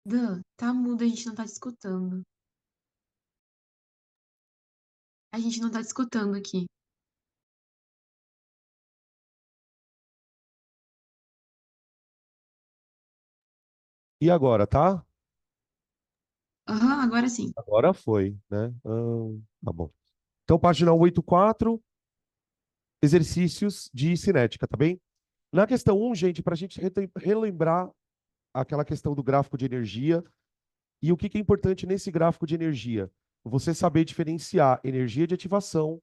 Dan, tá mudo, a gente não tá te escutando. A gente não tá te escutando aqui. E agora, tá? Aham, agora sim. Agora foi, né? Tá bom. Então, página 184, exercícios de cinética, tá bem? Na questão um, gente, para a gente relembrar aquela questão do gráfico de energia e o que que é importante nesse gráfico de energia. Você saber diferenciar energia de ativação,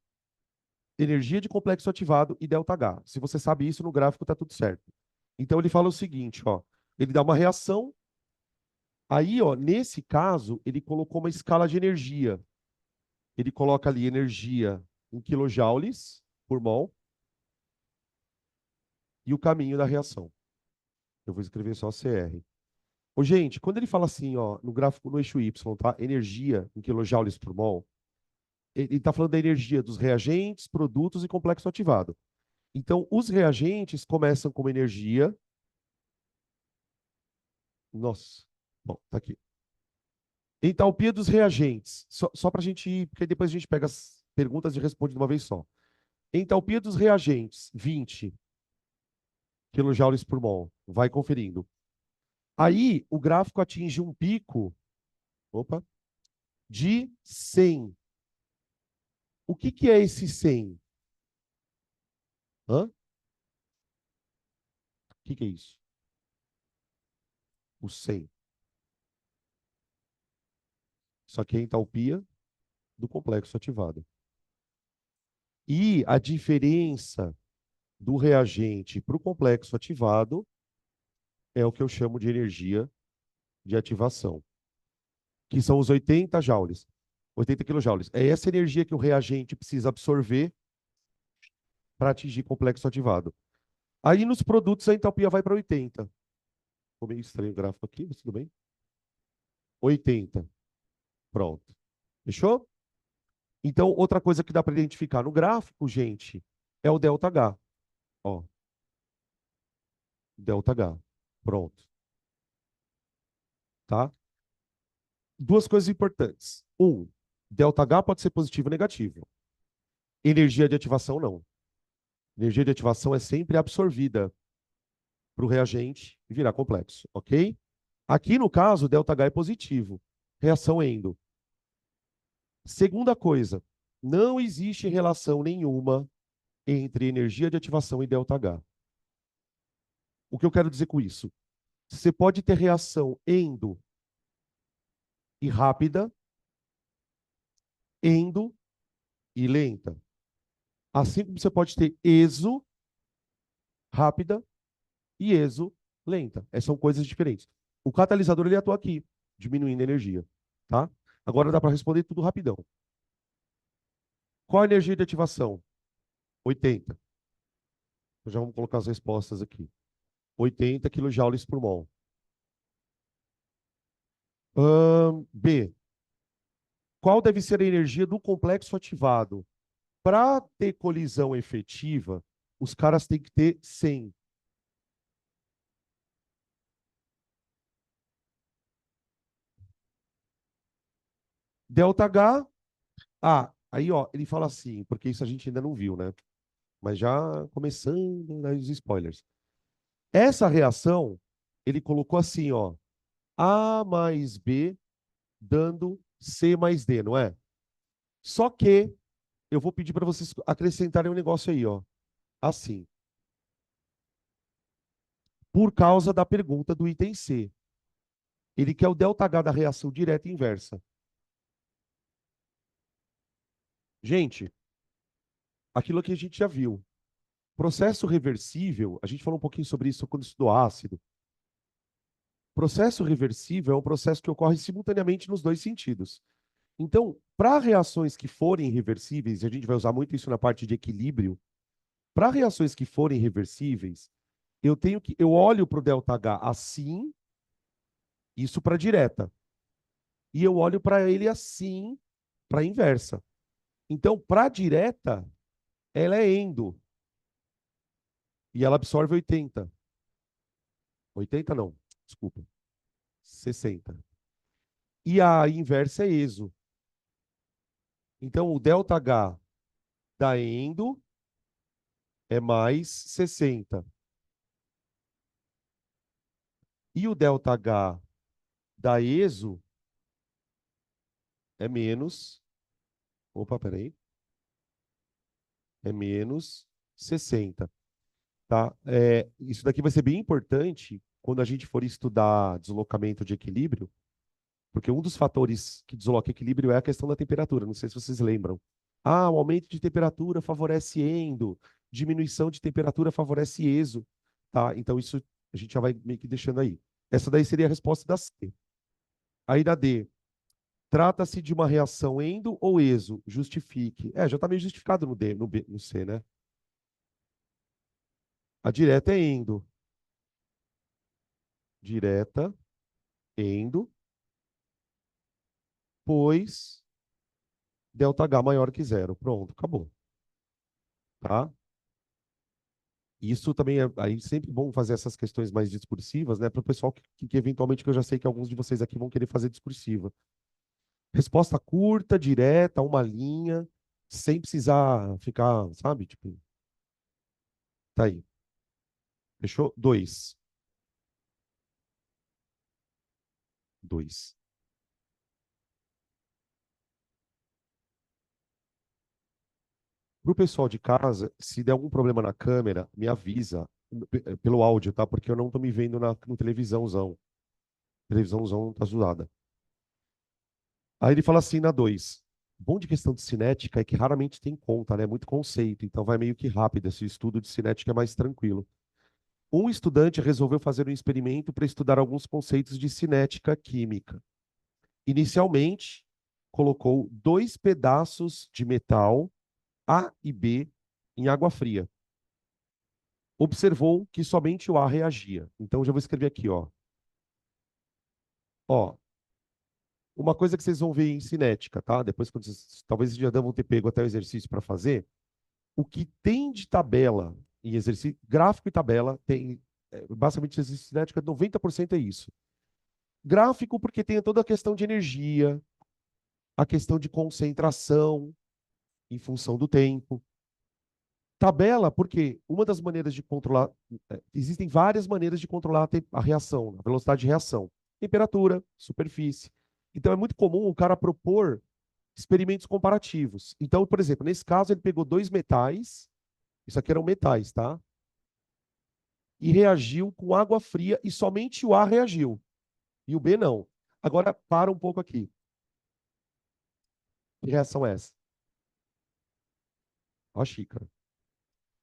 energia de complexo ativado e ΔH. Se você sabe isso no gráfico, tá tudo certo. Então, ele fala o seguinte, ó. Ele dá uma reação. Aí, ó, nesse caso, ele colocou uma escala de energia. Ele coloca ali energia em quilojoules por mol e o caminho da reação. Eu vou escrever só CR. Ô, gente, quando ele fala assim, ó, no gráfico no eixo Y, tá? Energia em quilojoules por mol, ele está falando da energia dos reagentes, produtos e complexo ativado. Então, os reagentes começam com energia. Nossa, bom, tá aqui. Entalpia dos reagentes. Só para a gente ir, porque depois a gente pega as perguntas e responde de uma vez só. Entalpia dos reagentes, 20 kilojoules por mol. Vai conferindo. Aí o gráfico atinge um pico, opa, de 100. O que que é esse 100? Hã? O que é isso? O 100. Isso aqui é a entalpia do complexo ativado. E a diferença do reagente para o complexo ativado é o que eu chamo de energia de ativação, que são os 80 joules, 80 quilojoules. É essa energia que o reagente precisa absorver para atingir complexo ativado. Aí nos produtos a entalpia vai para 80. Ficou meio estranho o gráfico aqui, mas tudo bem. 80. Pronto. Fechou? Então, outra coisa que dá para identificar no gráfico, gente, é o ΔH. Ó, ΔH. Pronto. Tá? Duas coisas importantes. ΔH pode ser positivo ou negativo. Energia de ativação, não. Energia de ativação é sempre absorvida para o reagente e virar complexo, ok? Aqui, no caso, ΔH é positivo. Reação endo. Segunda coisa, não existe relação nenhuma entre energia de ativação e ΔH. O que eu quero dizer com isso? Você pode ter reação endo e rápida, endo e lenta. Assim como você pode ter exo rápida e exo lenta. Essas são coisas diferentes. O catalisador ele atua aqui, diminuindo a energia, tá? Agora dá para responder tudo rapidão. Qual a energia de ativação? 80. Então já vamos colocar as respostas aqui. 80 kJ por mol. B. Qual deve ser a energia do complexo ativado? Para ter colisão efetiva, os caras têm que ter 100. ΔH, aí ó, ele fala assim, porque isso a gente ainda não viu, né? Mas já começando os spoilers. Essa reação, ele colocou assim, ó, A mais B dando C mais D, não é? Só que eu vou pedir para vocês acrescentarem um negócio aí, ó, assim, por causa da pergunta do item C. Ele quer o ΔH da reação direta e inversa. Gente, aquilo que a gente já viu. Processo reversível, a gente falou um pouquinho sobre isso quando estudou ácido. Processo reversível é um processo que ocorre simultaneamente nos dois sentidos. Então, para reações que forem reversíveis, e a gente vai usar muito isso na parte de equilíbrio, para reações que forem reversíveis, eu olho para o ΔH assim, isso para direta, e eu olho para ele assim, para inversa. Então, para direta, ela é endo, e ela absorve 80. 80 não, desculpa. 60. E a inversa é ESO. Então, o ΔH da endo é mais 60. E o ΔH da ESO é menos. Opa, peraí. É menos 60. Tá? Isso daqui vai ser bem importante quando a gente for estudar deslocamento de equilíbrio, porque um dos fatores que desloca equilíbrio é a questão da temperatura. Não sei se vocês lembram. Ah, o aumento de temperatura favorece endo, diminuição de temperatura favorece ESO. Tá? Então, isso a gente já vai meio que deixando aí. Essa daí seria a resposta da C. Aí da D. Trata-se de uma reação endo ou exo? Justifique. Já está meio justificado no D, no B, no C, né? A direta é endo. Direta, endo, pois ΔH maior que zero. Pronto, acabou. Tá? Isso também é aí sempre bom fazer essas questões mais discursivas, né? Para o pessoal que eventualmente, que eu já sei que alguns de vocês aqui vão querer fazer discursiva. Resposta curta, direta, uma linha, sem precisar ficar, sabe? Tipo, tá aí. Fechou? Dois. Dois. Para o pessoal de casa, se der algum problema na câmera, me avisa pelo áudio, tá? Porque eu não tô me vendo no televisãozão. Televisãozão tá zoada. Aí ele fala assim na 2. O bom de questão de cinética é que raramente tem conta, né? É muito conceito, então vai meio que rápido. Esse estudo de cinética é mais tranquilo. Um estudante resolveu fazer um experimento para estudar alguns conceitos de cinética química. Inicialmente, colocou 2 pedaços de metal, A e B, em água fria. Observou que somente o A reagia. Então, já vou escrever aqui, ó. Ó, uma coisa que vocês vão ver em cinética, tá? Depois, quando vocês, talvez vocês já devam ter pego até o exercício para fazer. O que tem de tabela em exercício, gráfico e tabela, tem, basicamente, exercício de cinética, 90% é isso. Gráfico, porque tem toda a questão de energia, a questão de concentração, em função do tempo. Tabela, porque uma das maneiras de controlar, existem várias maneiras de controlar a reação, a velocidade de reação. Temperatura, superfície. Então é muito comum o cara propor experimentos comparativos. Então, por exemplo, nesse caso ele pegou 2 metais, isso aqui eram metais, tá? E reagiu com água fria e somente o A reagiu. E o B não. Agora, para um pouco aqui. Que reação é essa? Ó a xícara.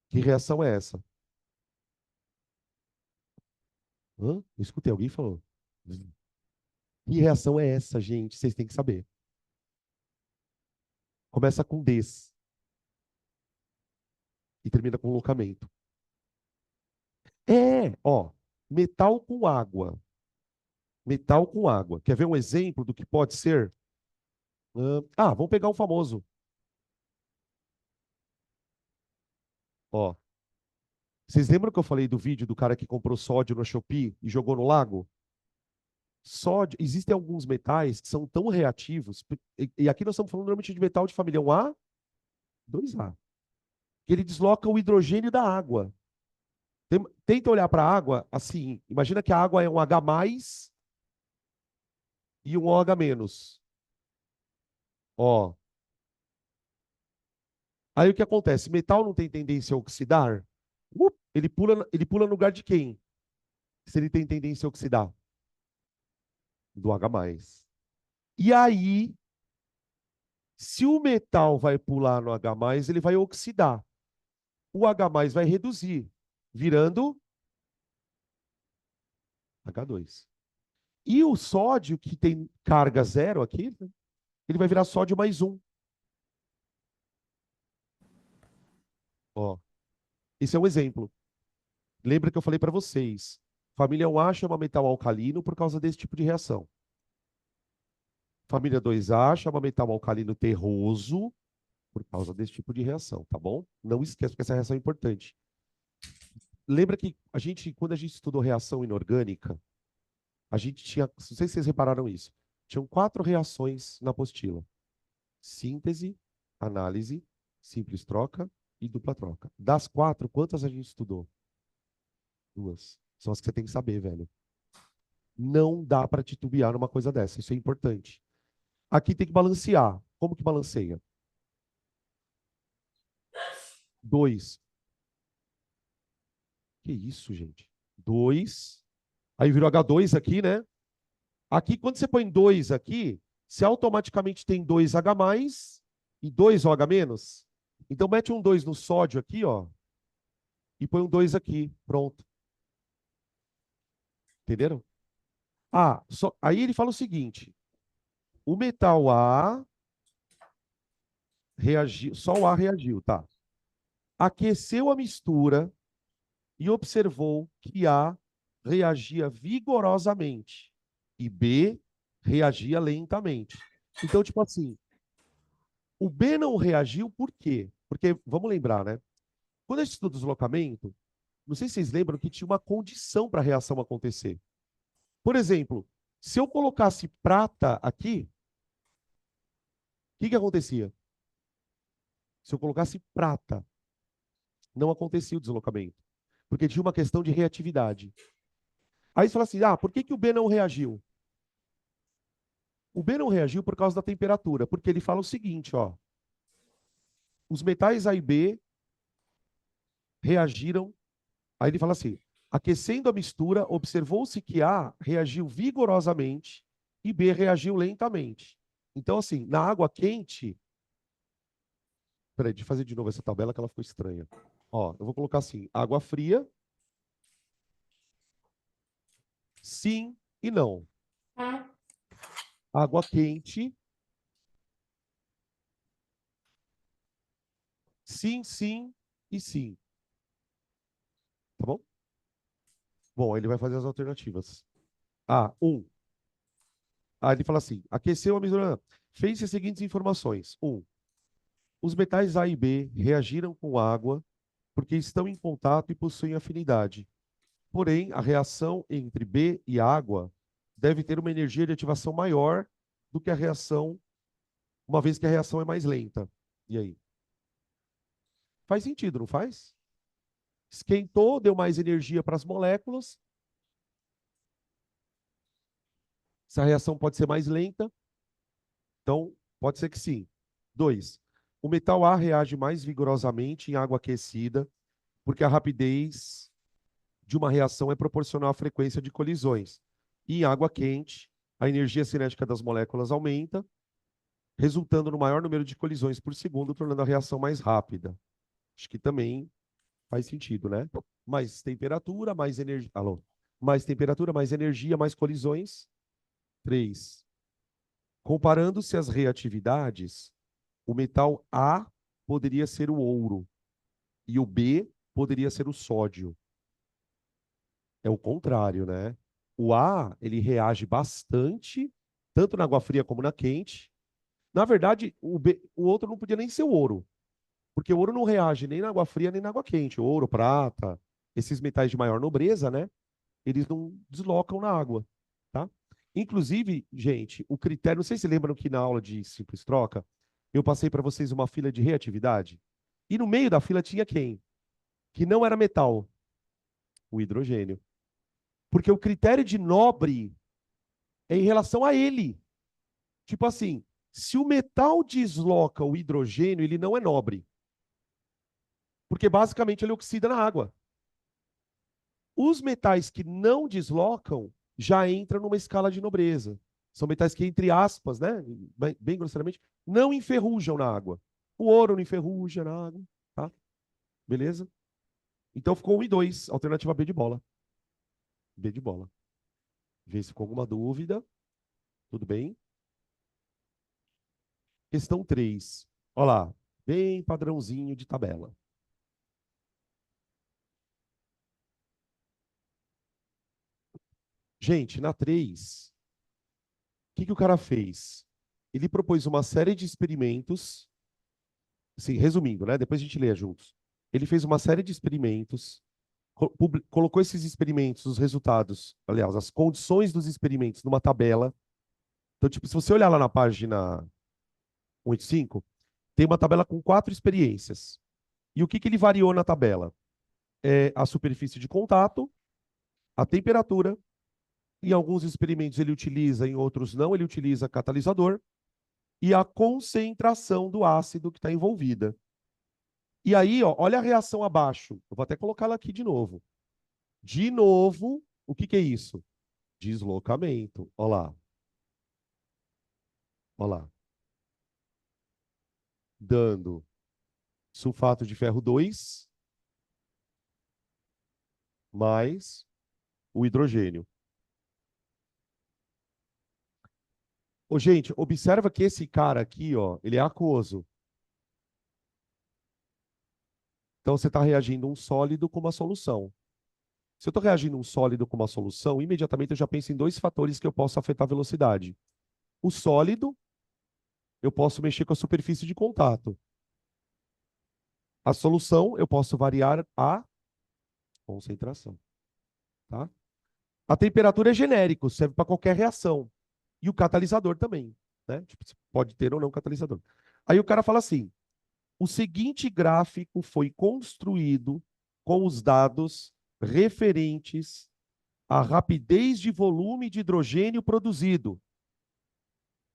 Que reação é essa? Hã? Eu escutei, alguém falou. Que reação é essa, gente? Vocês têm que saber. Começa com des e termina com locamento. Ó, metal com água. Metal com água. Quer ver um exemplo do que pode ser? Vamos pegar um famoso. Ó, vocês lembram que eu falei do vídeo do cara que comprou sódio no Shopee e jogou no lago? Sódio, existem alguns metais que são tão reativos, e aqui nós estamos falando normalmente de metal de família 1A, 2A, que ele desloca o hidrogênio da água. Tenta olhar para a água assim, imagina que a água é um H+, e um OH menos. Ó. Aí o que acontece? Metal não tem tendência a oxidar? Ele pula no lugar de quem? Se ele tem tendência a oxidar? Do H+. E aí, se o metal vai pular no H+, ele vai oxidar. O H+ vai reduzir, virando H2. E o sódio, que tem carga zero aqui, ele vai virar sódio +1. Ó, esse é um exemplo. Lembra que eu falei para vocês, família 1A chama metal alcalino por causa desse tipo de reação. Família 2A chama metal alcalino terroso por causa desse tipo de reação, tá bom? Não esqueça, porque essa reação é importante. Lembra que quando a gente estudou reação inorgânica, A gente tinha, não sei se vocês repararam isso, tinham 4 reações na apostila. Síntese, análise, simples troca e dupla troca. Das 4, quantas a gente estudou? 2. São as que você tem que saber, velho. Não dá para titubear numa coisa dessa, isso é importante. Aqui tem que balancear. Como que balanceia? 2. Que isso, gente? 2. Aí virou H2 aqui, né? Aqui, quando você põe 2 aqui, você automaticamente tem 2H+, e 2OH-. Então, mete um 2 no sódio aqui, ó, e põe um 2 aqui. Pronto. Entenderam? Aí ele fala o seguinte: o metal A reagiu, só o A reagiu, tá? Aqueceu a mistura e observou que A reagia vigorosamente e B reagia lentamente. Então, tipo assim, o B não reagiu por quê? Porque, vamos lembrar, né? Quando a gente estuda o deslocamento, não sei se vocês lembram que tinha uma condição para a reação acontecer. Por exemplo, se eu colocasse prata aqui, o que acontecia? Se eu colocasse prata, não acontecia o deslocamento, porque tinha uma questão de reatividade. Aí você fala assim, por que o B não reagiu? O B não reagiu por causa da temperatura, porque ele fala o seguinte, ó, os metais A e B reagiram, aí ele fala assim, aquecendo a mistura, observou-se que A reagiu vigorosamente e B reagiu lentamente. Então, assim, na água quente, peraí, deixa eu fazer de novo essa tabela que ela ficou estranha. Ó, eu vou colocar assim, água fria, sim e não. Água quente, sim, sim e sim. Tá bom? Bom, aí ele vai fazer as alternativas. Um. Aí ele fala assim: aqueceu a mistura. Fez as seguintes informações. Os metais A e B reagiram com água porque estão em contato e possuem afinidade. Porém, a reação entre B e água deve ter uma energia de ativação maior do que a reação, uma vez que a reação é mais lenta. E aí? Faz sentido, não faz? Esquentou, deu mais energia para as moléculas. Essa reação pode ser mais lenta, então pode ser que sim. 2. O metal A reage mais vigorosamente em água aquecida, porque a rapidez de uma reação é proporcional à frequência de colisões. E em água quente, a energia cinética das moléculas aumenta, resultando no maior número de colisões por segundo, tornando a reação mais rápida. Acho que também faz sentido, né? Mais temperatura, mais energia. Alô? Mais temperatura, mais energia, mais colisões. 3. Comparando-se as reatividades, o metal A poderia ser o ouro e o B poderia ser o sódio. É o contrário, né? O A, ele reage bastante, tanto na água fria como na quente. Na verdade, o outro não podia nem ser o ouro, porque o ouro não reage nem na água fria nem na água quente. Ouro, prata, esses metais de maior nobreza, né? Eles não deslocam na água, tá? Inclusive, gente, o critério, não sei se lembram que na aula de simples troca, eu passei para vocês uma fila de reatividade, e no meio da fila tinha quem? Que não era metal, o hidrogênio. Porque o critério de nobre é em relação a ele. Tipo assim, se o metal desloca o hidrogênio, ele não é nobre. Porque basicamente ele oxida na água. Os metais que não deslocam já entram numa escala de nobreza. São metais que, entre aspas, né, bem grosseiramente, não enferrujam na água. O ouro não enferruja na água, tá? Beleza? Então ficou 1 e 2, alternativa B de bola. B de bola. Vê se ficou alguma dúvida. Tudo bem? Questão 3. Olha lá, bem padrãozinho de tabela. Gente, na 3, o que o cara fez? Ele propôs uma série de experimentos, assim, resumindo, né? Depois a gente lê juntos. Ele fez uma série de experimentos colocou esses experimentos, os resultados, aliás, as condições dos experimentos numa tabela. Então, tipo, se você olhar lá na página 185, tem uma tabela com 4 experiências. E o que que ele variou na tabela? É a superfície de contato, a temperatura, em alguns experimentos ele utiliza, em outros não, ele utiliza catalisador, e a concentração do ácido que está envolvida. E aí, ó, olha a reação abaixo. Eu vou até colocá-la aqui de novo. De novo, o que que é isso? Deslocamento. Olha lá. Olha lá. Dando sulfato de ferro 2 mais o hidrogênio. Ô, gente, observa que esse cara aqui, ó, ele é aquoso. Então, você está reagindo um sólido com uma solução. Se eu estou reagindo um sólido com uma solução, imediatamente eu já penso em 2 fatores que eu posso afetar a velocidade. O sólido, eu posso mexer com a superfície de contato. A solução, eu posso variar a concentração. Tá? A temperatura é genérico, serve para qualquer reação. E o catalisador também. Né? Tipo, pode ter ou não catalisador. Aí o cara fala assim: o seguinte gráfico foi construído com os dados referentes à rapidez de volume de hidrogênio produzido.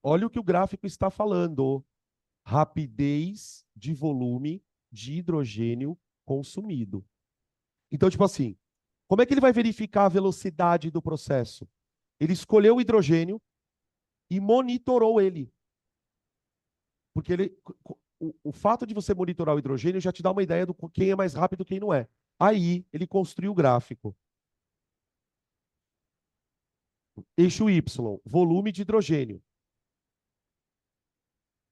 Olha o que o gráfico está falando. Rapidez de volume de hidrogênio consumido. Então, tipo assim, como é que ele vai verificar a velocidade do processo? Ele escolheu o hidrogênio e monitorou ele. Porque o fato de você monitorar o hidrogênio já te dá uma ideia do quem é mais rápido e quem não é. Aí, ele construiu o gráfico. Eixo Y, volume de hidrogênio.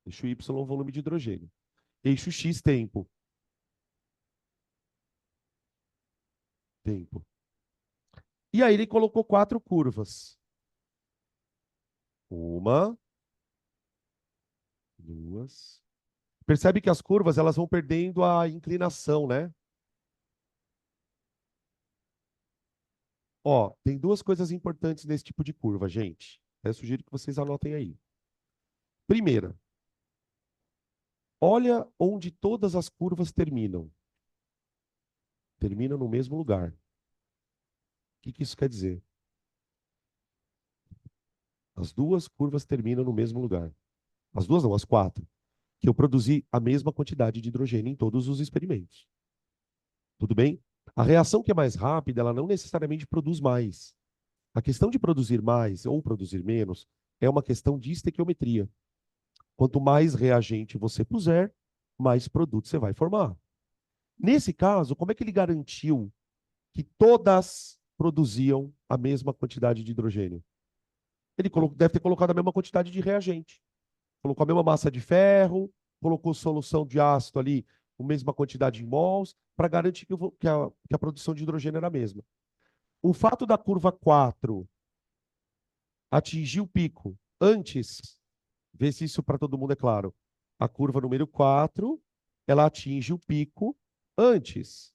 Eixo Y, volume de hidrogênio. Eixo X, tempo. Tempo. E aí ele colocou 4 curvas. Uma, duas. Percebe que as curvas elas vão perdendo a inclinação, né? Ó, tem 2 coisas importantes nesse tipo de curva, gente. Eu sugiro que vocês anotem aí. Primeira, olha onde todas as curvas terminam. Terminam no mesmo lugar. O que que isso quer dizer? As 2 curvas terminam no mesmo lugar. As 2 não, as 4. Que eu produzi a mesma quantidade de hidrogênio em todos os experimentos. Tudo bem? A reação que é mais rápida, ela não necessariamente produz mais. A questão de produzir mais ou produzir menos é uma questão de estequiometria. Quanto mais reagente você puser, mais produto você vai formar. Nesse caso, como é que ele garantiu que todas produziam a mesma quantidade de hidrogênio? Ele deve ter colocado a mesma quantidade de reagente. Colocou a mesma massa de ferro, colocou solução de ácido ali, a mesma quantidade em mols, para garantir que a produção de hidrogênio era a mesma. O fato da curva 4 atingir o pico antes, vê se isso para todo mundo é claro. A curva número 4, ela atinge o pico antes,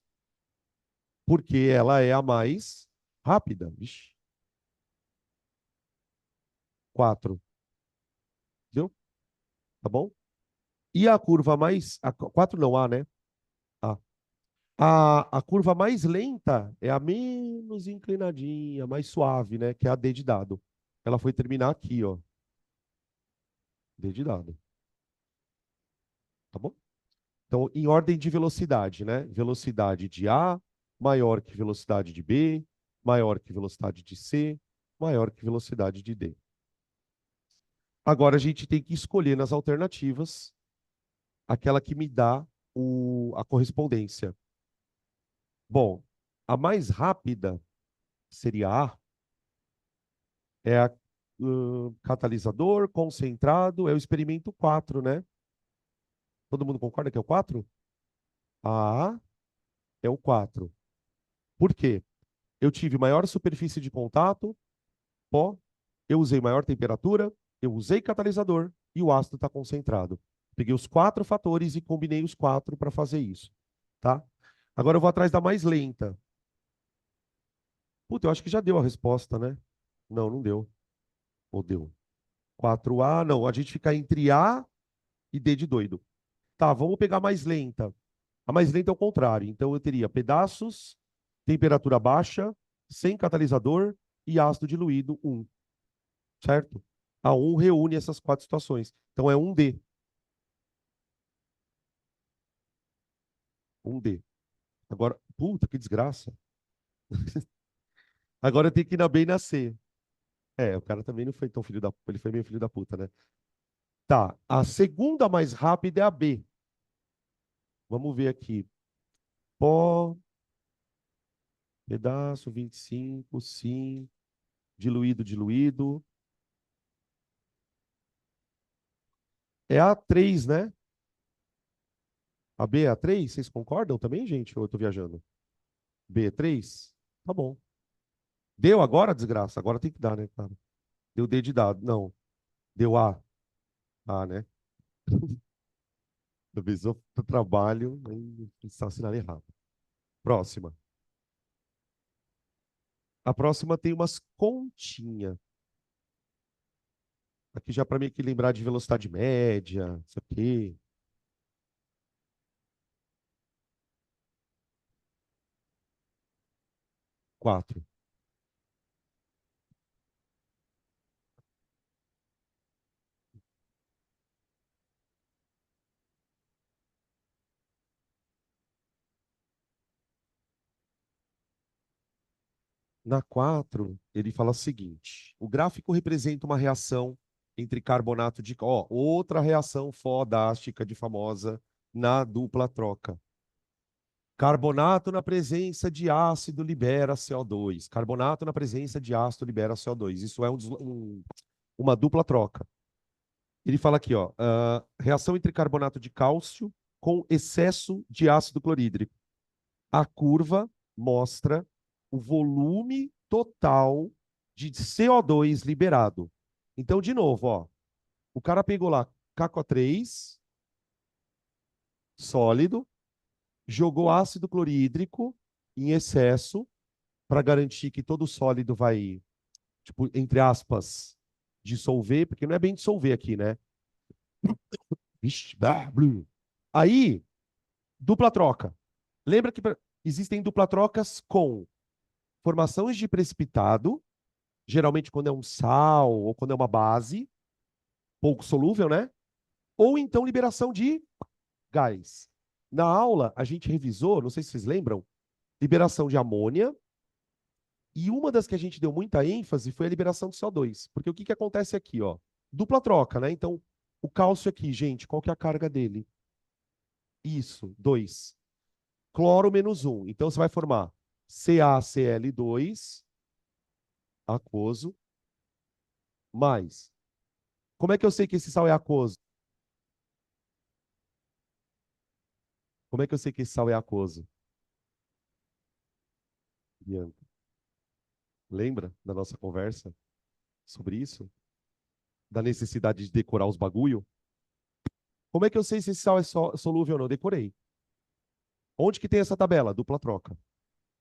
porque ela é a mais rápida. Vixe. 4. Viu? Tá bom? E a curva mais. A 4 não, A, né? A. A curva mais lenta é a menos inclinadinha, mais suave, né? Que é a D de dado. Ela foi terminar aqui, ó. D de dado. Tá bom? Então, em ordem de velocidade, né? Velocidade de A maior que velocidade de B, maior que velocidade de C, maior que velocidade de D. Agora a gente tem que escolher nas alternativas aquela que me dá a correspondência. Bom, a mais rápida seria A, é a catalisador concentrado, é o experimento 4, né? Todo mundo concorda que é o 4? A é o 4. Por quê? Eu tive maior superfície de contato, pó, eu usei maior temperatura, eu usei catalisador e o ácido está concentrado. Peguei os 4 fatores e combinei os 4 para fazer isso, tá? Agora eu vou atrás da mais lenta. Puta, eu acho que já deu a resposta, né? Não, não deu. Ou deu? 4A, não. A gente fica entre A e D de doido. Tá, vamos pegar a mais lenta. A mais lenta é o contrário. Então eu teria pedaços, temperatura baixa, sem catalisador e ácido diluído 1, certo? A 1 reúne essas quatro situações. Então é 1D. 1D. Agora, puta, que desgraça. Agora eu tenho que ir na B e na C. É, o cara também não foi tão filho da puta. Ele foi meio filho da puta, né? Tá, a segunda mais rápida é a B. Vamos ver aqui. Pó, pedaço, 25, sim. Diluído, diluído. É a 3, né? A B é a 3? Vocês concordam também, gente? Ou eu tô viajando? B é 3? Tá bom. Deu agora, desgraça? Agora tem que dar, né, cara? Deu D de dado. Não. Deu A. A, né? Avisou pro trabalho, aí está assinado errado. Próxima. A próxima tem umas continhas. Aqui já para mim que lembrar de velocidade média, isso aqui. 4. Na 4, ele fala o seguinte: o gráfico representa uma reação entre carbonato de. Ó, outra reação fodástica de famosa na dupla troca. Carbonato na presença de ácido libera CO2. Carbonato na presença de ácido libera CO2. Isso é uma dupla troca. Ele fala aqui, ó, reação entre carbonato de cálcio com excesso de ácido clorídrico. A curva mostra o volume total de CO2 liberado. Então, de novo, ó, o cara pegou lá KCO3, sólido, jogou ácido clorídrico em excesso para garantir que todo sólido vai, tipo, entre aspas, dissolver, porque não é bem dissolver aqui, né? Vixe, aí, dupla troca. Lembra que existem dupla trocas com formações de precipitado, geralmente quando é um sal ou quando é uma base, pouco solúvel, né? Ou então liberação de gás. Na aula, a gente revisou, não sei se vocês lembram, liberação de amônia, e uma das que a gente deu muita ênfase foi a liberação de CO2. Porque o que acontece aqui, ó? Dupla troca, né? Então, o cálcio aqui, gente, qual que é a carga dele? Isso, 2. Cloro menos 1. Então, você vai formar CaCl2, aquoso, mais. Como é que eu sei que esse sal é aquoso? Como é que eu sei que esse sal é aquoso? Bianca, lembra da nossa conversa sobre isso? Da necessidade de decorar os bagulho? Como é que eu sei se esse sal é solúvel ou não? Decorei. Onde que tem essa tabela? Dupla troca,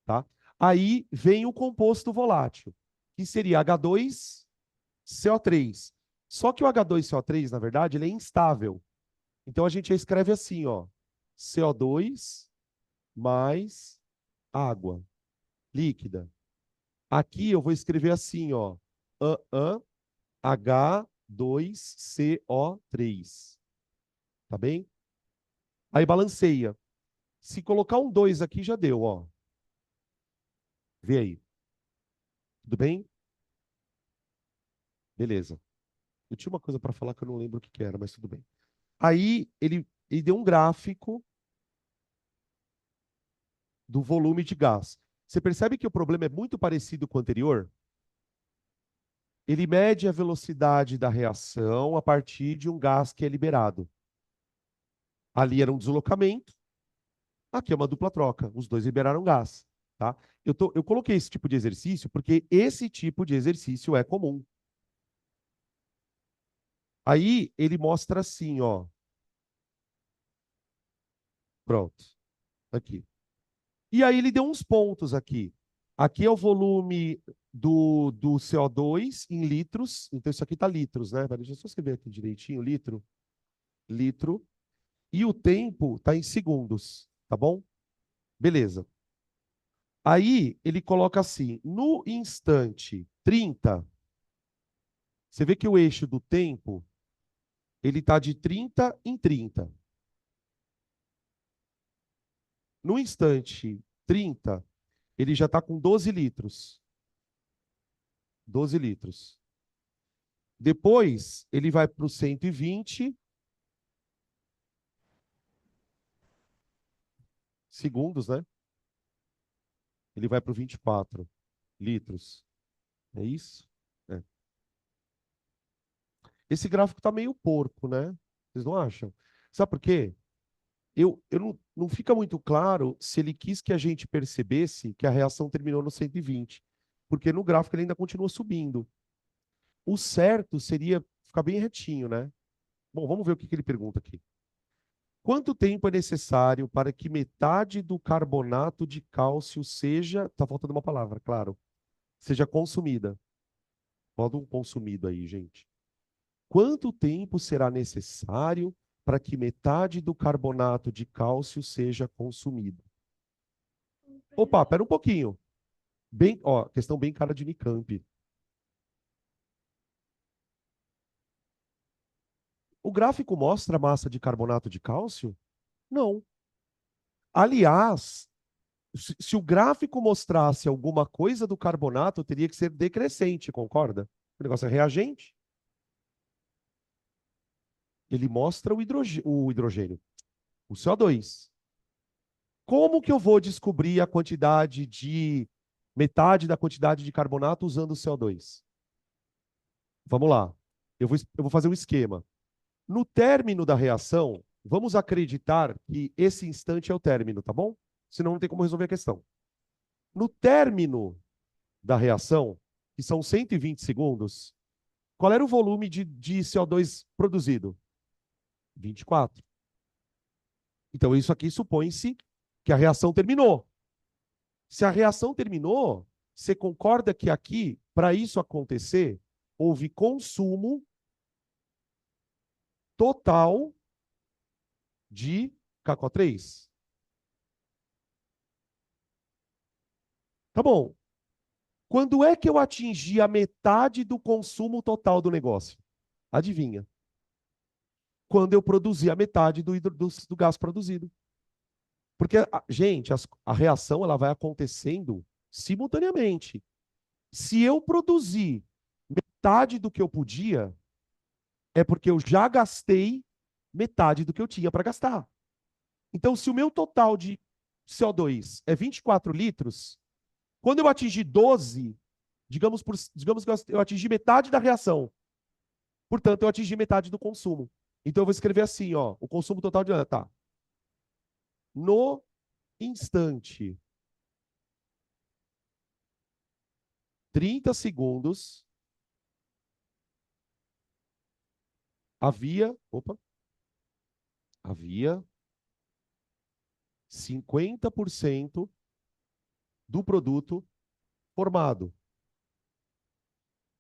tá? Aí vem o composto volátil, que seria H2CO3. Só que o H2CO3, na verdade, ele é instável. Então a gente escreve assim, ó, CO2 mais água líquida. Aqui eu vou escrever assim, ó, H2CO3. Tá bem? Aí balanceia. Se colocar um 2 aqui, já deu, ó. Vê aí. Tudo bem? Beleza. Eu tinha uma coisa para falar que eu não lembro o que era, mas tudo bem. Aí ele deu um gráfico do volume de gás. Você percebe que o problema é muito parecido com o anterior? Ele mede a velocidade da reação a partir de um gás que é liberado. Ali era um deslocamento, aqui é uma dupla troca. Os dois liberaram gás. Tá? Eu coloquei esse tipo de exercício porque esse tipo de exercício é comum. Aí ele mostra assim, ó. Pronto. Aqui. E aí ele deu uns pontos aqui. Aqui é o volume do CO2 em litros. Então, isso aqui está litros, né? Deixa eu só escrever aqui direitinho, litro. E o tempo está em segundos, tá bom? Beleza. Aí, ele coloca assim, no instante 30, você vê que o eixo do tempo, ele está de 30 em 30. No instante 30, ele já está com 12 litros. 12 litros. Depois, ele vai para o 120 segundos, né? Ele vai para o 24 litros. É isso? É. Esse gráfico está meio porco, né? Vocês não acham? Sabe por quê? Eu não fica muito claro se ele quis que a gente percebesse que a reação terminou no 120, porque no gráfico ele ainda continua subindo. O certo seria ficar bem retinho, né? Bom, vamos ver o que ele pergunta aqui. Quanto tempo é necessário para que metade do carbonato de cálcio seja, tá faltando uma palavra, claro, seja consumida? Bota um consumido aí, gente. Quanto tempo será necessário para que metade do carbonato de cálcio seja consumido? Opa, pera um pouquinho. Bem, ó, questão bem cara de Unicamp. O gráfico mostra a massa de carbonato de cálcio? Não. Aliás, se o gráfico mostrasse alguma coisa do carbonato, teria que ser decrescente, concorda? O negócio é reagente. Ele mostra o hidrogênio, o CO2. Como que eu vou descobrir a quantidade de metade da quantidade de carbonato usando o CO2? Vamos lá. Eu vou fazer um esquema. No término da reação, vamos acreditar que esse instante é o término, tá bom? Senão não tem como resolver a questão. No término da reação, que são 120 segundos, qual era o volume de CO2 produzido? 24. Então, isso aqui supõe-se que a reação terminou. Se a reação terminou, você concorda que aqui, para isso acontecer, houve consumo total de KCO3? Tá bom. Quando é que eu atingi a metade do consumo total do negócio? Adivinha? Quando eu produzi a metade do gás produzido. Porque, gente, a reação ela vai acontecendo simultaneamente. Se eu produzir metade do que eu podia, é porque eu já gastei metade do que eu tinha para gastar. Então, se o meu total de CO2 é 24 litros, quando eu atingir 12, digamos que eu atingi metade da reação. Portanto, eu atingi metade do consumo. Então, eu vou escrever assim, ó, o consumo total de... Tá. No instante 30 segundos, havia 50% do produto formado.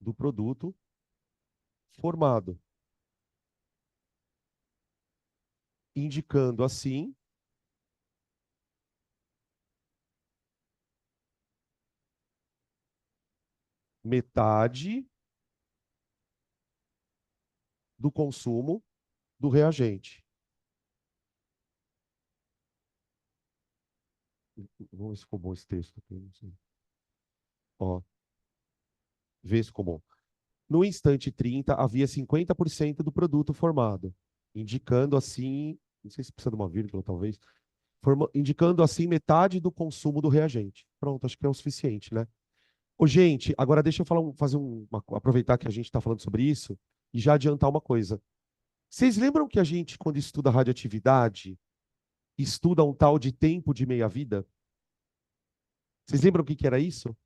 Do produto formado. Indicando assim metade do consumo do reagente. Vamos ver se ficou bom esse texto aqui. Não sei. Ó, vê se ficou bom. No instante 30, havia 50% do produto formado, indicando assim, não sei se precisa de uma vírgula, talvez, indicando assim metade do consumo do reagente. Pronto, acho que é o suficiente, né? Ô, gente, agora deixa eu aproveitar que a gente está falando sobre isso e já adiantar uma coisa. Vocês lembram que a gente, quando estuda radioatividade, estuda um tal de tempo de meia-vida? Vocês lembram o que que era isso?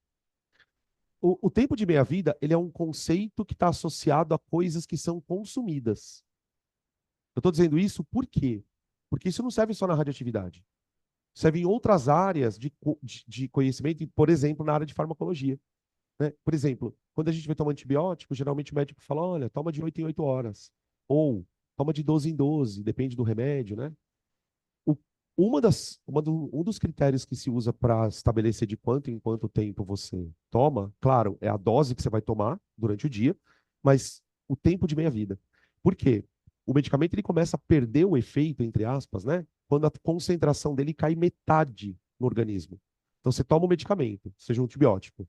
O tempo de meia-vida, ele é um conceito que está associado a coisas que são consumidas. Eu estou dizendo isso por quê? Porque isso não serve só na radioatividade. serve em outras áreas de conhecimento, por exemplo, na área de farmacologia. Né? Por exemplo, quando a gente vai tomar antibiótico, geralmente o médico fala, olha, toma de 8 em 8 horas. Ou toma de 12 em 12, depende do remédio, né? O, um dos critérios que se usa para estabelecer de quanto em quanto tempo você toma, claro, é a dose que você vai tomar durante o dia, mas o tempo de meia-vida. Por quê? O medicamento ele começa a perder o efeito, entre aspas, né? Quando a concentração dele cai metade no organismo. Então você toma um medicamento, seja um antibiótico,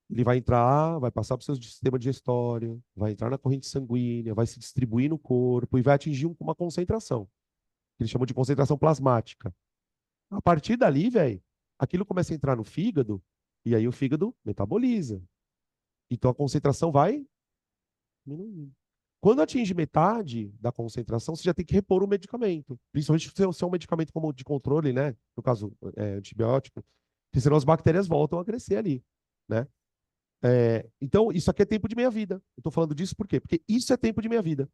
ele vai entrar, vai passar para o seu sistema digestório, vai entrar na corrente sanguínea, vai se distribuir no corpo e vai atingir uma concentração, que eles chamam de concentração plasmática. A partir dali, velho, aquilo começa a entrar no fígado e aí o fígado metaboliza. Então a concentração vai diminuindo. Quando atinge metade da concentração, você já tem que repor o medicamento. Principalmente se é um medicamento como de controle, né? No caso, antibiótico, porque senão as bactérias voltam a crescer ali, né? Então, isso aqui é tempo de meia-vida. Eu estou falando disso por quê? Porque isso é tempo de meia-vida.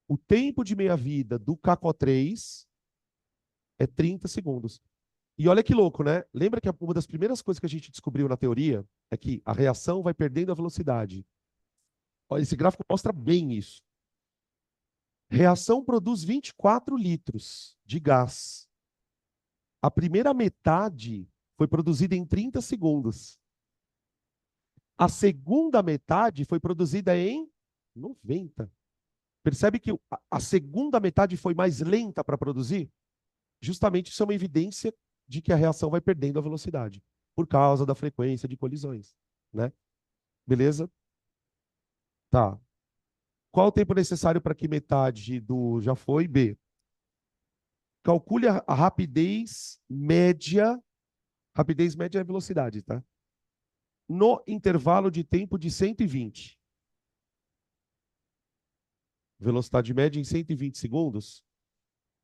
O tempo de meia-vida do CACO3 é 30 segundos. E olha que louco, né? Lembra que uma das primeiras coisas que a gente descobriu na teoria é que a reação vai perdendo a velocidade. Olha, esse gráfico mostra bem isso. Reação produz 24 litros de gás. A primeira metade foi produzida em 30 segundos. A segunda metade foi produzida em 90. Percebe que a segunda metade foi mais lenta para produzir? Justamente isso é uma evidência de que a reação vai perdendo a velocidade por causa da frequência de colisões, né? Beleza? Tá. Qual o tempo necessário para que metade do já foi? B. Calcule a rapidez média. Rapidez média é velocidade, tá? No intervalo de tempo de 120. Velocidade média em 120 segundos.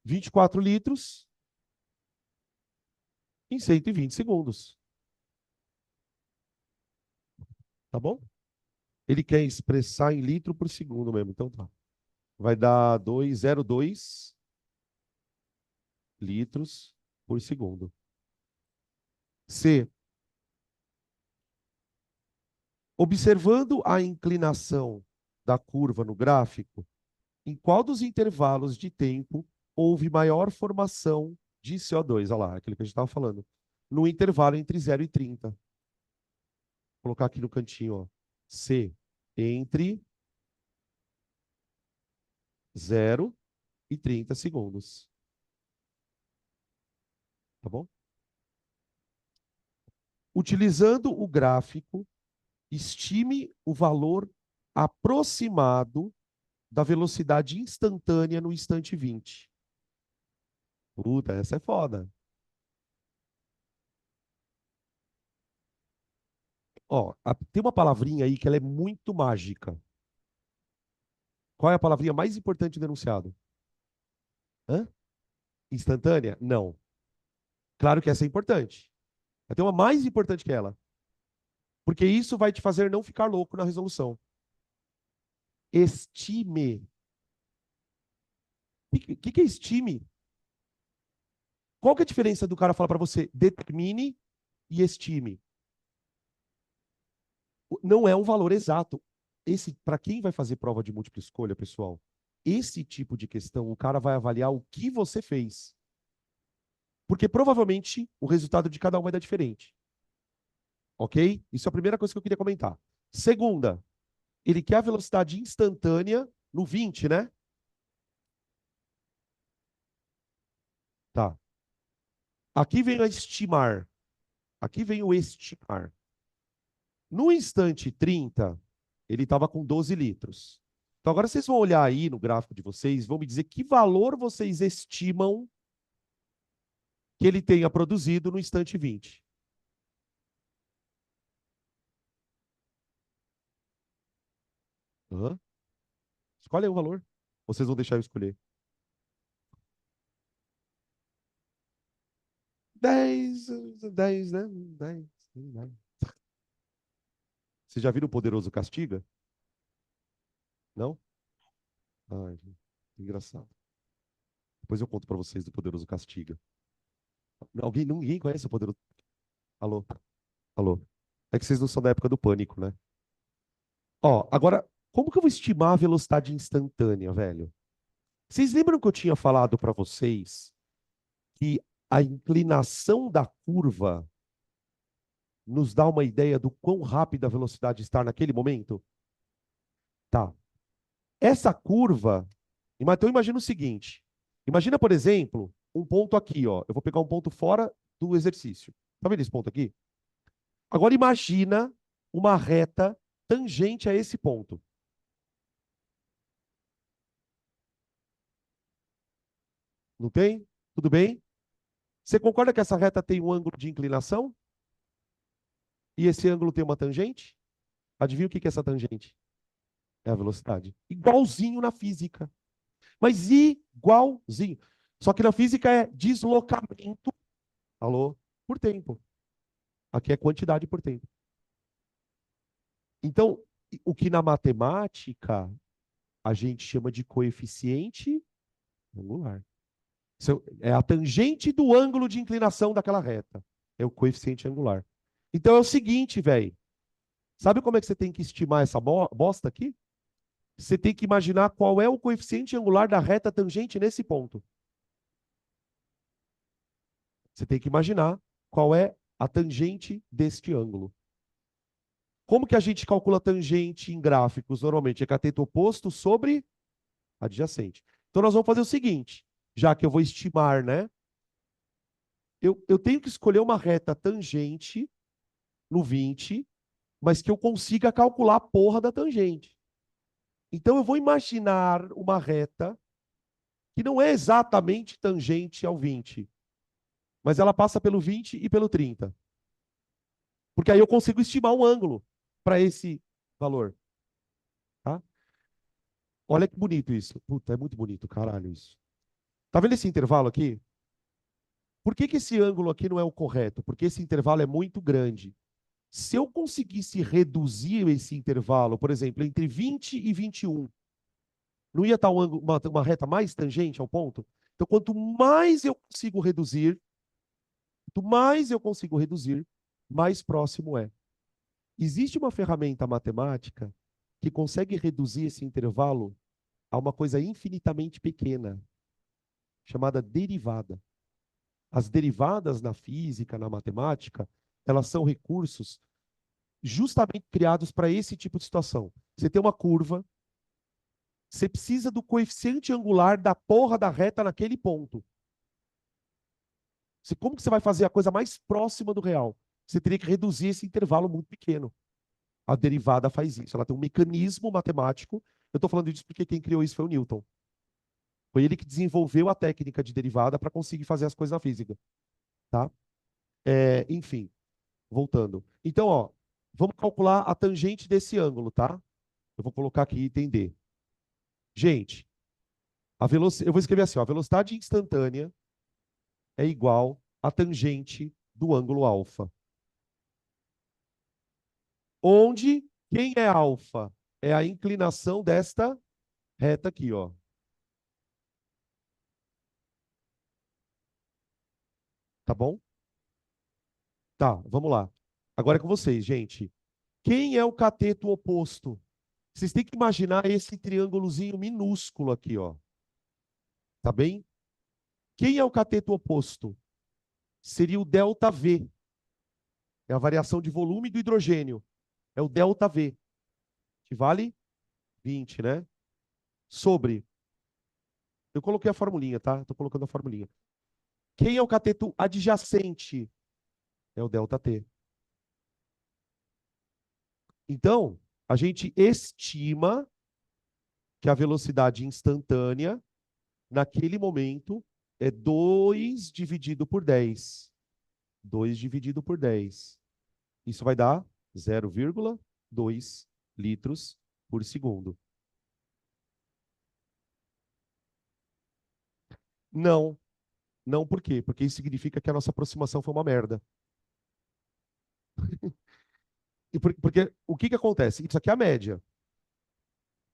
24 litros em 120 segundos. Tá bom? Ele quer expressar em litro por segundo mesmo, então tá. Vai dar 2,02 litros por segundo. C. Observando a inclinação da curva no gráfico, em qual dos intervalos de tempo houve maior formação de CO2? Olha lá, aquilo que a gente estava falando. No intervalo entre 0 e 30. Vou colocar aqui no cantinho, ó. C. Entre 0 e 30 segundos. Tá bom? Utilizando o gráfico, estime o valor aproximado da velocidade instantânea no instante 20. Puta, essa é foda. Ó, tem uma palavrinha aí que ela é muito mágica. Qual é a palavrinha mais importante do enunciado? Hã? Instantânea? Não. Claro que essa é importante. Mas tem uma mais importante que ela. Porque isso vai te fazer não ficar louco na resolução. Estime. O que é estime? Qual que é a diferença do cara falar para você determine e estime? Não é um valor exato. Esse, para quem vai fazer prova de múltipla escolha, pessoal, esse tipo de questão, o cara vai avaliar o que você fez. Porque provavelmente o resultado de cada um vai dar diferente. Ok? Isso é a primeira coisa que eu queria comentar. Segunda, ele quer a velocidade instantânea no 20, né? Tá. Aqui vem a estimar. Aqui vem o estimar. No instante 30, ele estava com 12 litros. Então agora vocês vão olhar aí no gráfico de vocês, vão me dizer que valor vocês estimam que ele tenha produzido no instante 20. Uhum. Escolhe aí o valor. Vocês vão deixar eu escolher. 10, 10, né? 10. Vocês já viram o Poderoso Castiga? Não? Ai, engraçado. Depois eu conto para vocês do Poderoso Castiga. Ninguém conhece o poder do... Alô? Alô? É que vocês não são da época do pânico, né? Ó, agora, como que eu vou estimar a velocidade instantânea, velho? Vocês lembram que eu tinha falado para vocês que a inclinação da curva nos dá uma ideia do quão rápida a velocidade está naquele momento? Tá. Essa curva, então imagina o seguinte. Imagina, por exemplo, um ponto aqui, ó. Eu vou pegar um ponto fora do exercício. Tá vendo esse ponto aqui? Agora imagina uma reta tangente a esse ponto. Não tem? Tudo bem? Você concorda que essa reta tem um ângulo de inclinação? E esse ângulo tem uma tangente? Adivinha o que é essa tangente? É a velocidade. Igualzinho na física. Mas igualzinho. Só que na física é deslocamento, alô, por tempo. Aqui é quantidade por tempo. Então, o que na matemática a gente chama de coeficiente angular. É a tangente do ângulo de inclinação daquela reta. É o coeficiente angular. Então é o seguinte, velho. Sabe como é que você tem que estimar essa bosta aqui? Você tem que imaginar qual é o coeficiente angular da reta tangente nesse ponto. Você tem que imaginar qual é a tangente deste ângulo. Como que a gente calcula tangente em gráficos? Normalmente é cateto oposto sobre adjacente. Então nós vamos fazer o seguinte, já que eu vou estimar, né? Eu tenho que escolher uma reta tangente no 20, mas que eu consiga calcular a porra da tangente. Então eu vou imaginar uma reta que não é exatamente tangente ao 20, mas ela passa pelo 20 e pelo 30. Porque aí eu consigo estimar um ângulo para esse valor. Tá? Olha que bonito isso. Puta, é muito bonito, caralho, isso. Tá vendo esse intervalo aqui? Por que esse ângulo aqui não é o correto? Porque esse intervalo é muito grande. Se eu conseguisse reduzir esse intervalo, por exemplo, entre 20 e 21, não ia estar uma reta mais tangente ao ponto? Então, quanto mais eu consigo reduzir, mais próximo é. Existe uma ferramenta matemática que consegue reduzir esse intervalo a uma coisa infinitamente pequena, chamada derivada. As derivadas na física, na matemática, elas são recursos justamente criados para esse tipo de situação. Você tem uma curva, você precisa do coeficiente angular da porra da reta naquele ponto. Como que você vai fazer a coisa mais próxima do real? Você teria que reduzir esse intervalo muito pequeno. A derivada faz isso. Ela tem um mecanismo matemático. Eu estou falando disso porque quem criou isso foi o Newton. Foi ele que desenvolveu a técnica de derivada para conseguir fazer as coisas na física. Tá? Enfim, voltando. Então, ó, vamos calcular a tangente desse ângulo, tá? Eu vou colocar aqui e entender. Gente, eu vou escrever assim, ó, a velocidade instantânea é igual à tangente do ângulo alfa. Onde quem é alfa? É a inclinação desta reta aqui, ó. Tá bom? Tá, vamos lá. Agora é com vocês, gente. Quem é o cateto oposto? Vocês têm que imaginar esse triângulozinho minúsculo aqui, ó. Tá bem? Quem é o cateto oposto? Seria o ΔV. É a variação de volume do hidrogênio. É o ΔV, que vale 20, né? Sobre. Eu coloquei a formulinha, tá? Estou colocando a formulinha. Quem é o cateto adjacente? É o ΔT. Então, a gente estima que a velocidade instantânea, naquele momento, é 2 dividido por 10. 2 dividido por 10. Isso vai dar 0,2 litros por segundo. Não. Não por quê? Porque isso significa que a nossa aproximação foi uma merda. Porque o que acontece? Isso aqui é a média.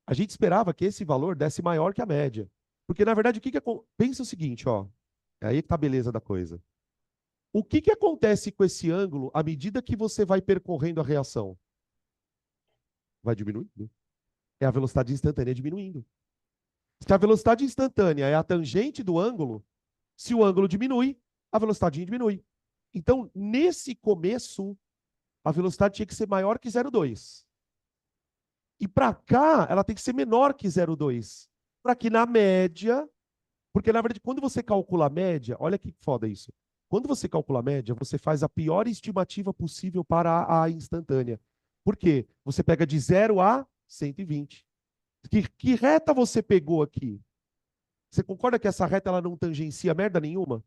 A gente esperava que esse valor desse maior que a média. Porque, na verdade, pensa o seguinte, ó. É aí que tá a beleza da coisa. O que que acontece com esse ângulo à medida que você vai percorrendo a reação? Vai diminuindo. É a velocidade instantânea diminuindo. Se a velocidade instantânea é a tangente do ângulo, se o ângulo diminui, a velocidade diminui. Então, nesse começo, a velocidade tinha que ser maior que 0,2. E para cá, ela tem que ser menor que 0,2. Para que na média, porque na verdade, quando você calcula a média, olha que foda isso. Quando você calcula a média, você faz a pior estimativa possível para a instantânea. Por quê? Você pega de 0 a 120. Que reta você pegou aqui? Você concorda que essa reta ela não tangencia merda nenhuma?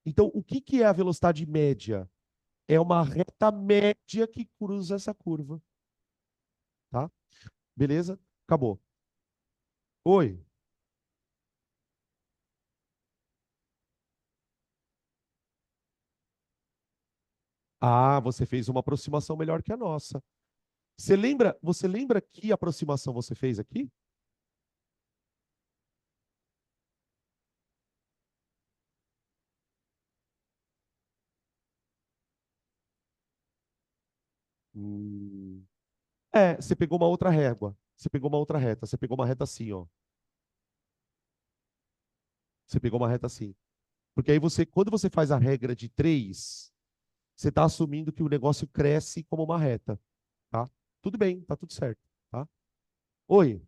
Então, o que que é a velocidade média? É uma reta média que cruza essa curva, tá? Beleza? Acabou. Oi. Ah, você fez uma aproximação melhor que a nossa. Você lembra que aproximação você fez aqui? Hum. É, você pegou uma outra régua. Você pegou uma outra reta. Você pegou uma reta assim, ó. Você pegou uma reta assim. Porque aí você, quando você faz a regra de 3, você está assumindo que o negócio cresce como uma reta, tá? Tudo bem, tá tudo certo, tá? Oi, o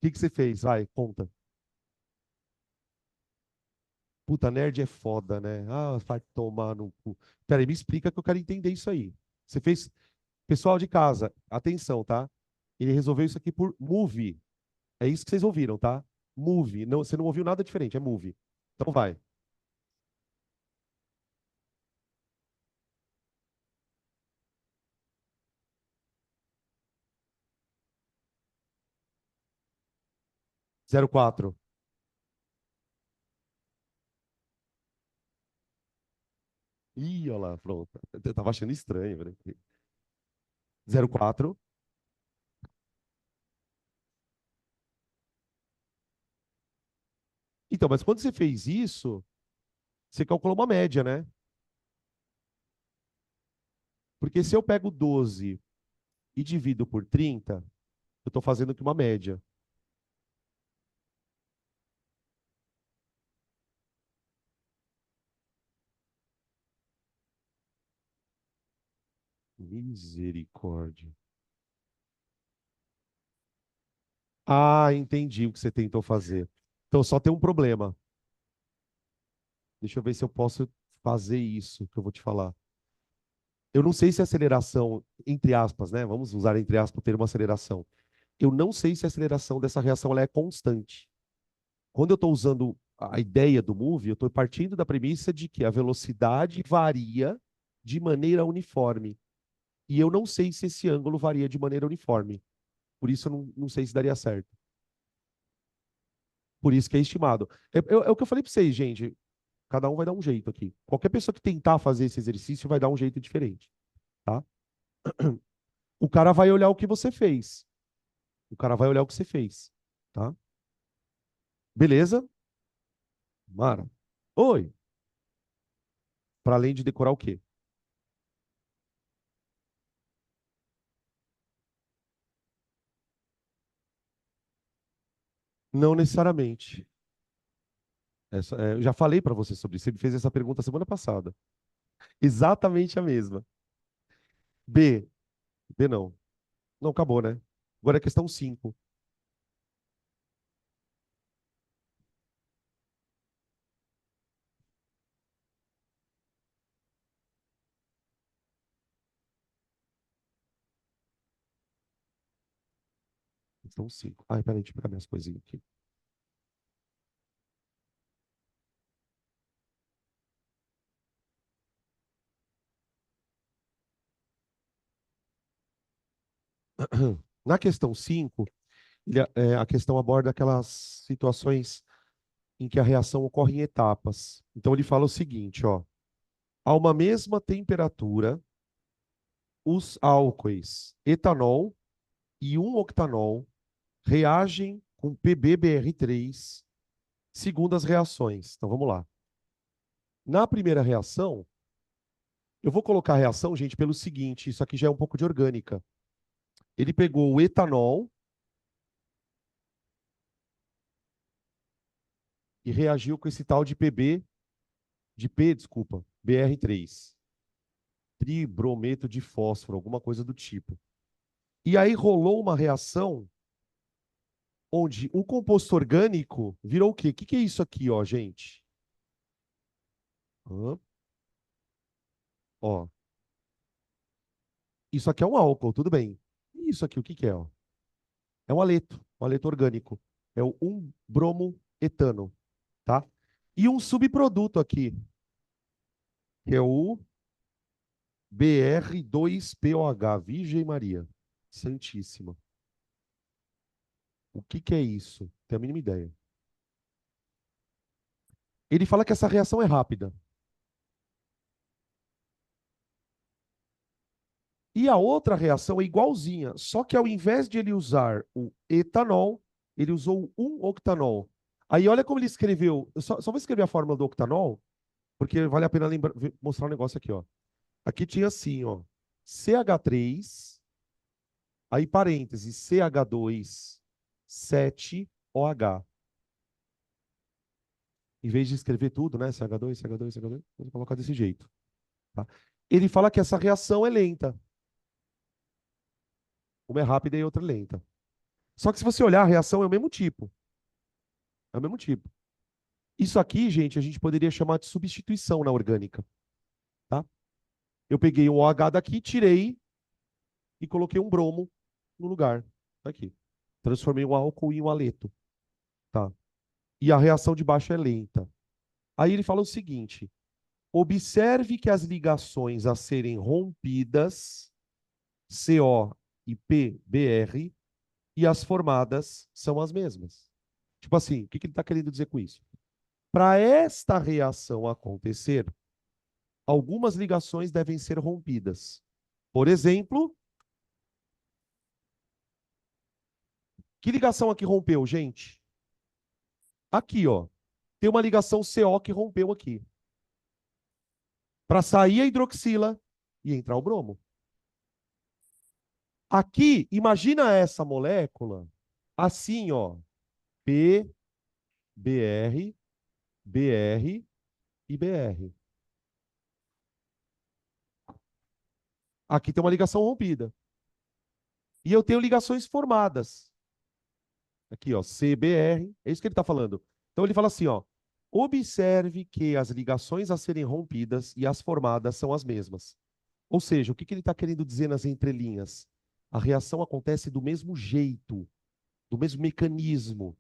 que que você fez? Vai, conta. Puta, nerd é foda, né? Ah, vai tomar no cu. Peraí, me explica que eu quero entender isso aí. Você fez. Pessoal de casa, atenção, tá? Ele resolveu isso aqui por move. É isso que vocês ouviram, tá? Move. Não, você não ouviu nada diferente, é move. Então vai. 04. Ih, olha lá, pronto. Eu tava achando estranho, velho. 04. Então, mas quando você fez isso, você calculou uma média, né? Porque se eu pego 12 e divido por 30, eu estou fazendo aqui uma média. Misericórdia. Ah, entendi o que você tentou fazer. Então só tem um problema. Deixa eu ver se eu posso fazer isso que eu vou te falar. Eu não sei se a aceleração, entre aspas, né? Vamos usar entre aspas o termo aceleração. Eu não sei se a aceleração dessa reação ela é constante. Quando eu estou usando a ideia do move, eu estou partindo da premissa de que a velocidade varia de maneira uniforme. E eu não sei se esse ângulo varia de maneira uniforme. Por isso eu não sei se daria certo. Por isso que é estimado. É o que eu falei para vocês, gente. Cada um vai dar um jeito aqui. Qualquer pessoa que tentar fazer esse exercício vai dar um jeito diferente, tá? O cara vai olhar o que você fez. O cara vai olhar o que você fez, tá? Beleza? Mara. Oi. Para além de decorar o quê? Não necessariamente. Eu já falei para você sobre isso. Você me fez essa pergunta semana passada. Exatamente a mesma. B. B não. Não, acabou, né? Agora é questão 5. Questão 5. Ai, peraí, deixa eu pegar minhas coisinhas aqui. Na questão 5, a questão aborda aquelas situações em que a reação ocorre em etapas. Então ele fala o seguinte, ó: a uma mesma temperatura, os álcoois etanol e 1-octanol reagem com PbBr3 segundo as reações. Então vamos lá. Na primeira reação, eu vou colocar a reação, gente, pelo seguinte, isso aqui já é um pouco de orgânica. Ele pegou o etanol e reagiu com esse tal de desculpa, BR3. Tribrometo de fósforo, alguma coisa do tipo. E aí rolou uma reação onde o composto orgânico virou o quê? O que que é isso aqui, ó, gente? Hã? Ó, isso aqui é um álcool, tudo bem. E isso aqui, o que que é, ó? É um aleto orgânico. É o 1-bromoetano, tá? E um subproduto aqui, que é o BR2POH, Virgem Maria Santíssima. O que que é isso? Tenho a mínima ideia. Ele fala que essa reação é rápida. E a outra reação é igualzinha, só que ao invés de ele usar o etanol, ele usou um octanol. Aí olha como ele escreveu. Eu só vou escrever a fórmula do octanol, porque vale a pena mostrar um negócio aqui, ó. Aqui tinha assim, ó, CH3, aí parênteses, CH2, 7OH. Em vez de escrever tudo, né, CH2, CH2, CH2, vou colocar desse jeito, tá? Ele fala que essa reação é lenta. Uma é rápida e outra é lenta. Só que se você olhar, a reação é o mesmo tipo. É o mesmo tipo. Isso aqui, gente, a gente poderia chamar de substituição na orgânica, tá? Eu peguei um OH daqui, tirei e coloquei um bromo no lugar. Tá aqui. Transformei um álcool em um aleto, tá? E a reação de baixo é lenta. Aí ele fala o seguinte: observe que as ligações a serem rompidas, CO e PBr, e as formadas são as mesmas. Tipo assim, o que ele está querendo dizer com isso? Para esta reação acontecer, algumas ligações devem ser rompidas. Por exemplo, que ligação aqui rompeu, gente? Aqui, ó. Tem uma ligação CO que rompeu aqui. Para sair a hidroxila e entrar o bromo. Aqui, imagina essa molécula assim, ó. P, BR, BR e BR. Aqui tem uma ligação rompida. E eu tenho ligações formadas. Aqui, ó, CBR, é isso que ele está falando. Então ele fala assim, ó, observe que as ligações a serem rompidas e as formadas são as mesmas. Ou seja, o que que ele está querendo dizer nas entrelinhas? A reação acontece do mesmo jeito, do mesmo mecanismo,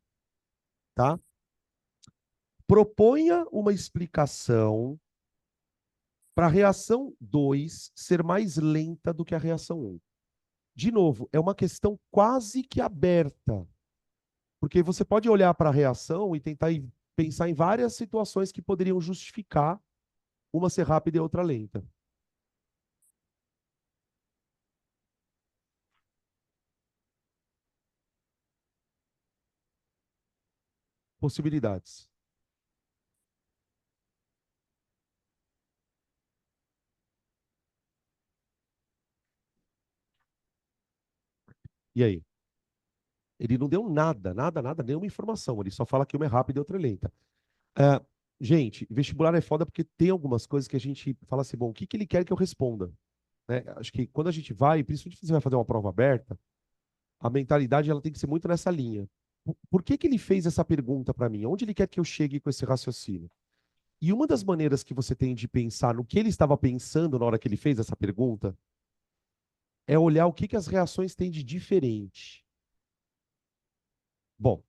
tá? Proponha uma explicação para a reação 2 ser mais lenta do que a reação 1. De novo, é uma questão quase que aberta. Porque você pode olhar para a reação e tentar pensar em várias situações que poderiam justificar uma ser rápida e outra lenta. Possibilidades. E aí? Ele não deu nada, nada, nada, nenhuma informação. Ele só fala que uma é rápida e outra é lenta. É, gente, vestibular é foda porque tem algumas coisas que a gente fala assim, bom, o que que ele quer que eu responda? Né? Acho que quando a gente vai, principalmente se você vai fazer uma prova aberta, a mentalidade ela tem que ser muito nessa linha. Por que que ele fez essa pergunta para mim? Onde ele quer que eu chegue com esse raciocínio? E uma das maneiras que você tem de pensar no que ele estava pensando na hora que ele fez essa pergunta é olhar o que que as reações têm de diferente. Bom,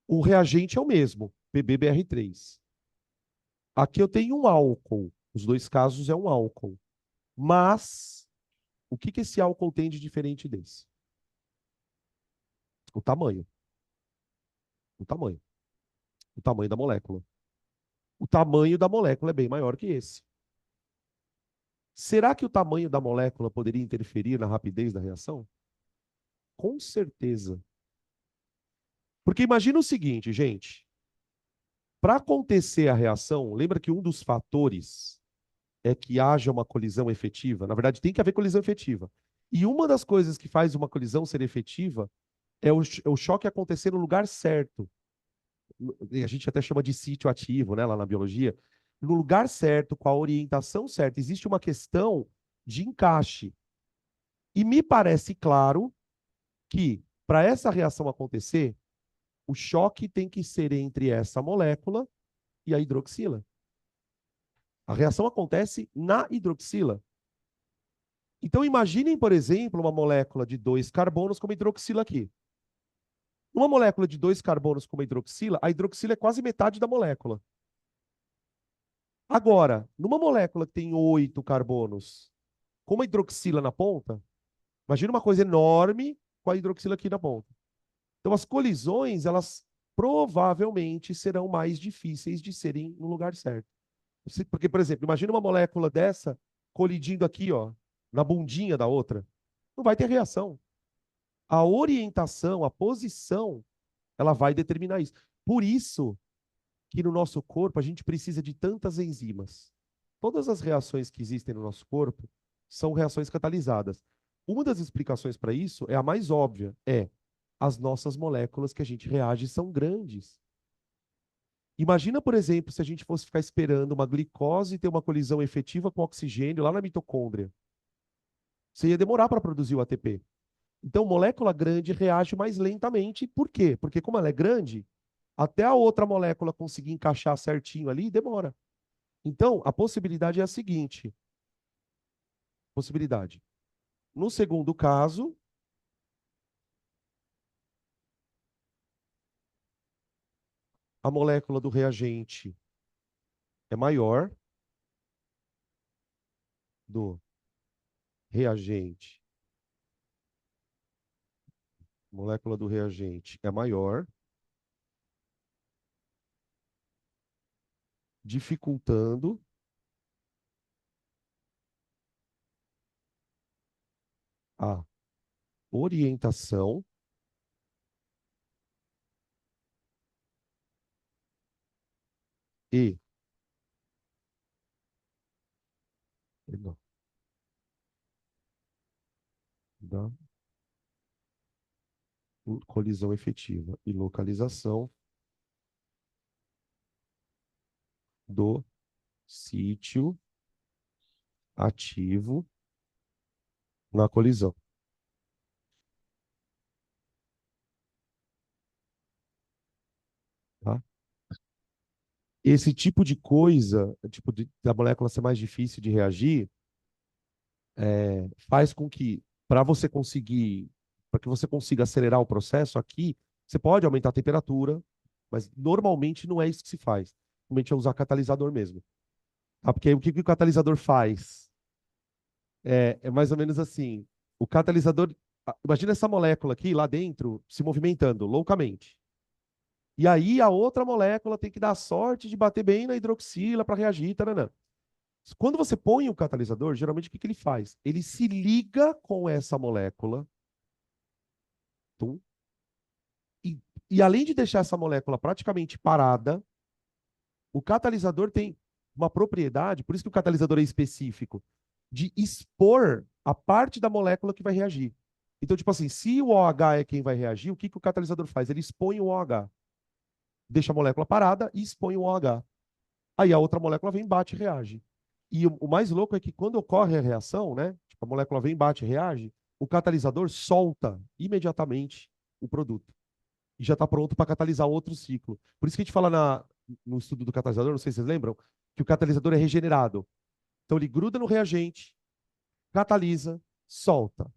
o reagente é o mesmo, PBBr3. Aqui eu tenho um álcool. Os dois casos é um álcool. Mas o que que esse álcool tem de diferente desse? O tamanho. O tamanho. O tamanho da molécula. O tamanho da molécula é bem maior que esse. Será que o tamanho da molécula poderia interferir na rapidez da reação? Com certeza. Porque imagina o seguinte, gente. Para acontecer a reação, lembra que um dos fatores é que haja uma colisão efetiva? Na verdade, tem que haver colisão efetiva. E uma das coisas que faz uma colisão ser efetiva é o choque acontecer no lugar certo. A gente até chama de sítio ativo, né, lá na biologia. No lugar certo, com a orientação certa. Existe uma questão de encaixe. E me parece claro que, para essa reação acontecer, o choque tem que ser entre essa molécula e a hidroxila. A reação acontece na hidroxila. Então, imaginem, por exemplo, uma molécula de 2 carbonos como hidroxila aqui. Uma molécula de 2 carbonos como a hidroxila é quase metade da molécula. Agora, numa molécula que tem 8 carbonos, com uma hidroxila na ponta, imagina uma coisa enorme com a hidroxila aqui na ponta. Então, as colisões, elas provavelmente serão mais difíceis de serem no lugar certo. Porque, por exemplo, imagina uma molécula dessa colidindo aqui, ó, na bundinha da outra. Não vai ter reação. A orientação, a posição, ela vai determinar isso. Por isso que no nosso corpo a gente precisa de tantas enzimas. Todas as reações que existem no nosso corpo são reações catalisadas. Uma das explicações para isso é a mais óbvia, as nossas moléculas que a gente reage são grandes. Imagina, por exemplo, se a gente fosse ficar esperando uma glicose ter uma colisão efetiva com oxigênio lá na mitocôndria. Você ia demorar para produzir o ATP. Então, molécula grande reage mais lentamente. Por quê? Porque como ela é grande, até a outra molécula conseguir encaixar certinho ali, demora. Então, a possibilidade é a seguinte. Possibilidade. No segundo caso, a molécula do reagente é maior do reagente. Molécula do reagente é maior, dificultando a orientação e não, da colisão efetiva e localização do sítio ativo na colisão. Tá? Esse tipo de coisa, da molécula ser mais difícil de reagir, faz com que, para que você consiga acelerar o processo aqui, você pode aumentar a temperatura, mas normalmente não é isso que se faz. Normalmente é usar catalisador mesmo. Tá? Porque aí, o que, que o catalisador faz? É mais ou menos assim. O catalisador, imagina essa molécula aqui lá dentro se movimentando loucamente. E aí a outra molécula tem que dar sorte de bater bem na hidroxila para reagir, taranã. Quando você põe o catalisador, geralmente o que, que ele faz? Ele se liga com essa molécula, tum, e, e além de deixar essa molécula praticamente parada, o catalisador tem uma propriedade, por isso que o catalisador é específico, de expor a parte da molécula que vai reagir. Então, tipo assim, se o OH é quem vai reagir, o que, que o catalisador faz? Ele expõe o OH, deixa a molécula parada e expõe o OH. Aí a outra molécula vem, bate e reage. E o mais louco é que quando ocorre a reação, né? Tipo, a molécula vem, bate e reage, o catalisador solta imediatamente o produto. E já está pronto para catalisar outro ciclo. Por isso que a gente fala no estudo do catalisador, não sei se vocês lembram, que o catalisador é regenerado. Então ele gruda no reagente, catalisa, solta.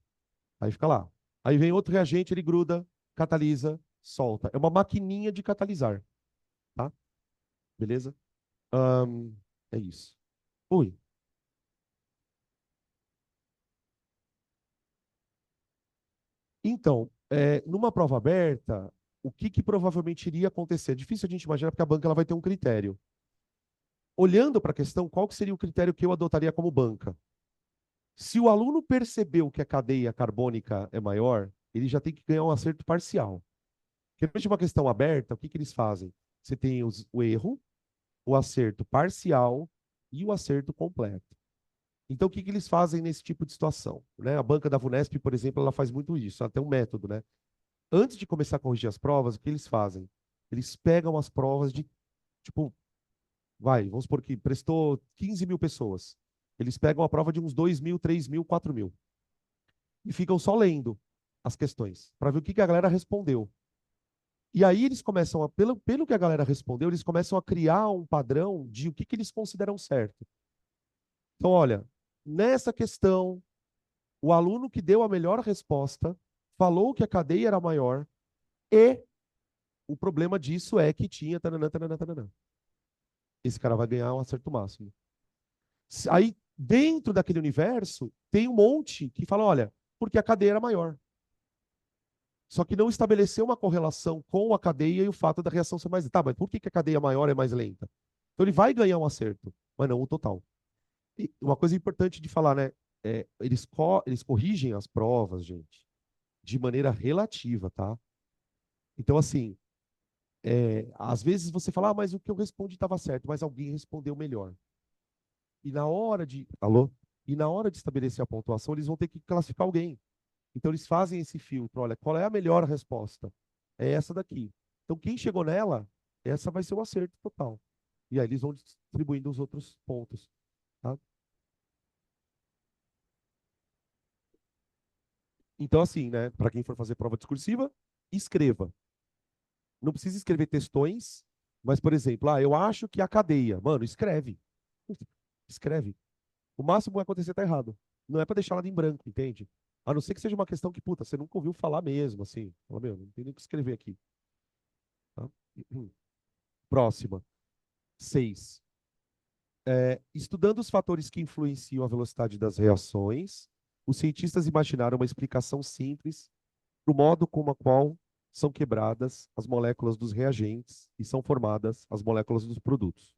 Aí fica lá. Aí vem outro reagente, ele gruda, catalisa, solta. É uma maquininha de catalisar. Tá? Beleza? Ahn, é isso. Ui. Então, numa prova aberta, o que, que provavelmente iria acontecer? É difícil a gente imaginar, porque a banca ela vai ter um critério. Olhando para a questão, qual que seria o critério que eu adotaria como banca? Se o aluno percebeu que a cadeia carbônica é maior, ele já tem que ganhar um acerto parcial. Porque depois de uma questão aberta, o que, que eles fazem? Você tem o erro, o acerto parcial e o acerto completo. Então, o que que eles fazem nesse tipo de situação? Né? A banca da VUNESP, por exemplo, ela faz muito isso. Ela tem um método, né? Antes de começar a corrigir as provas, o que eles fazem? Eles pegam as provas de, tipo, vamos supor que prestou 15 mil pessoas. Eles pegam a prova de uns 2 mil, 3 mil, 4 mil. E ficam só lendo as questões, para ver o que que a galera respondeu. E aí eles começam pelo que a galera respondeu, eles começam a criar um padrão de o que que eles consideram certo. Então, olha, nessa questão, o aluno que deu a melhor resposta falou que a cadeia era maior e o problema disso é que tinha tananã, tananã, tananã. Esse cara vai ganhar um acerto máximo. Aí, dentro daquele universo, tem um monte que fala, olha, porque a cadeia era maior. Só que não estabeleceu uma correlação com a cadeia e o fato da reação ser mais lenta. Tá, mas por que a cadeia maior é mais lenta? Então ele vai ganhar um acerto, mas não o total. E uma coisa importante de falar, né? Eles corrigem as provas, gente, de maneira relativa, tá? Então, assim, às vezes você fala, mas o que eu respondi estava certo, mas alguém respondeu melhor. E na hora de. Alô? E na hora de estabelecer a pontuação, eles vão ter que classificar alguém. Então, eles fazem esse filtro. Olha, qual é a melhor resposta? É essa daqui. Então, quem chegou nela, essa vai ser o acerto total. E aí eles vão distribuindo os outros pontos. Tá? Então, assim, né? Para quem for fazer prova discursiva, escreva. Não precisa escrever textões, mas, por exemplo, eu acho que a cadeia. Mano, escreve. Escreve. O máximo que vai acontecer tá errado. Não é para deixar nada em branco, entende? A não ser que seja uma questão que, puta, você nunca ouviu falar mesmo, assim. Fala, meu, não tem nem o que escrever aqui. Tá? Próxima. 6. Estudando os fatores que influenciam a velocidade das reações, os cientistas imaginaram uma explicação simples para o modo como a qual são quebradas as moléculas dos reagentes e são formadas as moléculas dos produtos.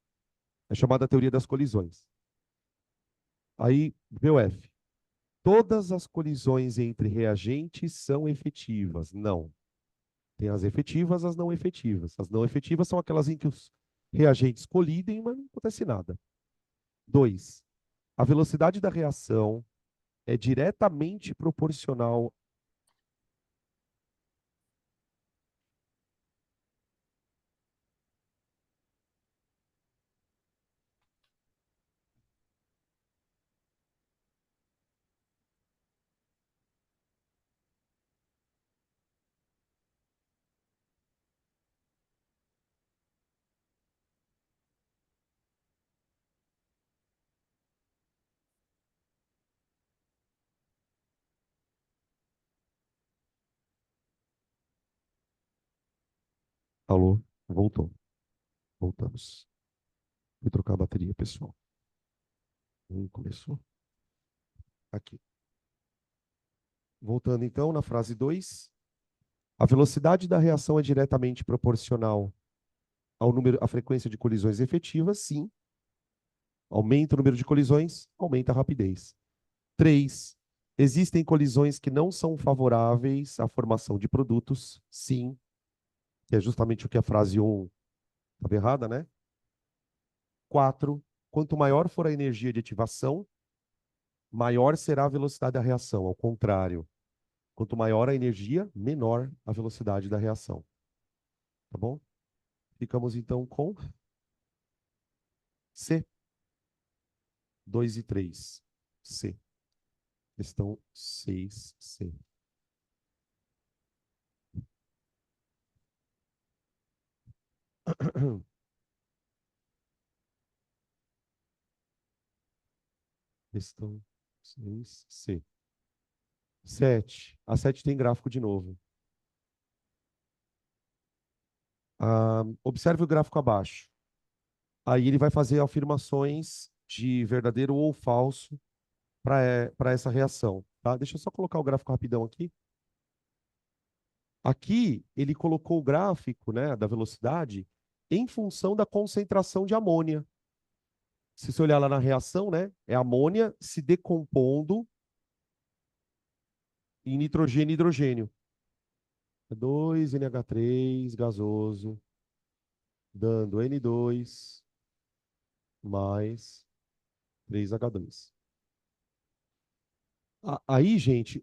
É chamada teoria das colisões. Aí, VUF. Todas as colisões entre reagentes são efetivas? Não. Tem as efetivas, as não efetivas. As não efetivas são aquelas em que os reagentes colidem, mas não acontece nada. 2. A velocidade da reação é diretamente proporcional. Alô? Voltou. Voltamos. Fui trocar a bateria, pessoal. Começou. Aqui. Voltando então na frase 2. A velocidade da reação é diretamente proporcional ao número, à frequência de colisões efetivas? Sim. Aumenta o número de colisões, aumenta a rapidez. 3. Existem colisões que não são favoráveis à formação de produtos? Sim. Que é justamente o que a frase 1 estava errada, né? 4. Quanto maior for a energia de ativação, maior será a velocidade da reação. Ao contrário, quanto maior a energia, menor a velocidade da reação. Tá bom? Ficamos então com C, 2 e 3. C. Questão 6C. Questão 6C. 7. A 7 tem gráfico de novo. Observe o gráfico abaixo. Aí ele vai fazer afirmações de verdadeiro ou falso para essa reação. Tá? Deixa eu só colocar o gráfico rapidão aqui. Aqui ele colocou o gráfico, né, da velocidade em função da concentração de amônia. Se você olhar lá na reação, né, é amônia se decompondo em nitrogênio e hidrogênio. 2NH3 gasoso. dando N2 mais 3H2. Aí, gente,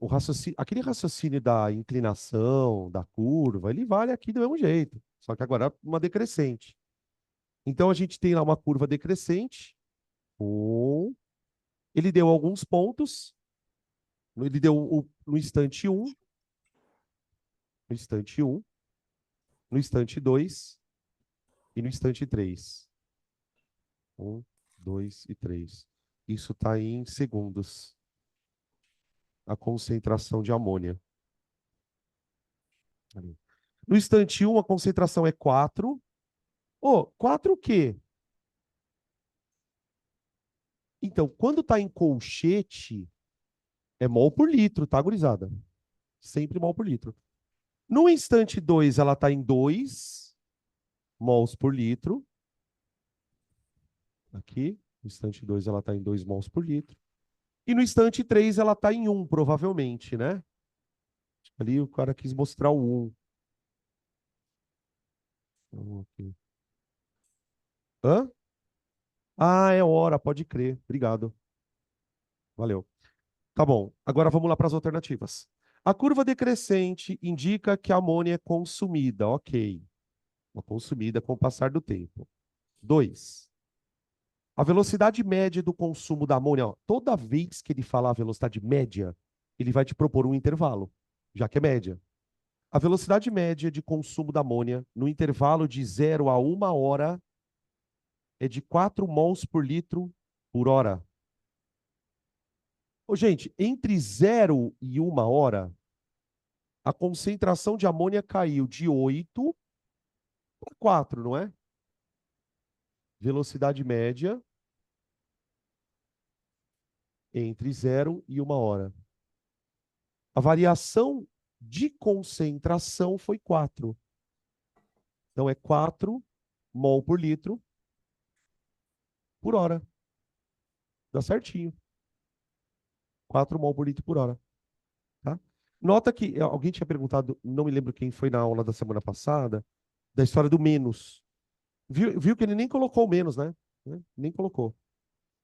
aquele raciocínio da inclinação, da curva, ele vale aqui do mesmo jeito, só que agora uma decrescente. Então, a gente tem lá uma curva decrescente. Ele deu alguns pontos. Ele deu no instante um, no instante um, no instante 2 e no instante 3. 1, 2 e 3. Isso está em segundos. A concentração de amônia. No instante um, a concentração é 4. Ô, 4 o quê? Então, quando está em colchete, é mol por litro, tá, gurizada? Sempre mol por litro. No instante 2, ela está em 2 mols por litro. Aqui, no instante 2, ela está em 2 mols por litro. E no instante 3, ela está em 1, provavelmente, né? Ali o cara quis mostrar o 1. Então, aqui. Hã? Ah, é hora, pode crer. Obrigado. Valeu. Tá bom. Agora vamos lá para as alternativas. A curva decrescente indica que a amônia é consumida. Ok. Uma consumida com o passar do tempo. 2. A velocidade média do consumo da amônia. Ó, toda vez que ele falar a velocidade média, ele vai te propor um intervalo, já que é média. A velocidade média de consumo da amônia no intervalo de 0 a 1 hora é de 4 mols por litro por hora. Ô, gente, entre 0 e 1 hora, a concentração de amônia caiu de 8 para 4, não é? Velocidade média entre 0 e 1 hora. A variação de concentração foi 4. Então é 4 mol por litro por hora. Dá certinho. 4 mol por litro por hora. Tá? Nota que alguém tinha perguntado, não me lembro quem foi na aula da semana passada, da história do menos. Viu que ele nem colocou o menos, né? Nem colocou.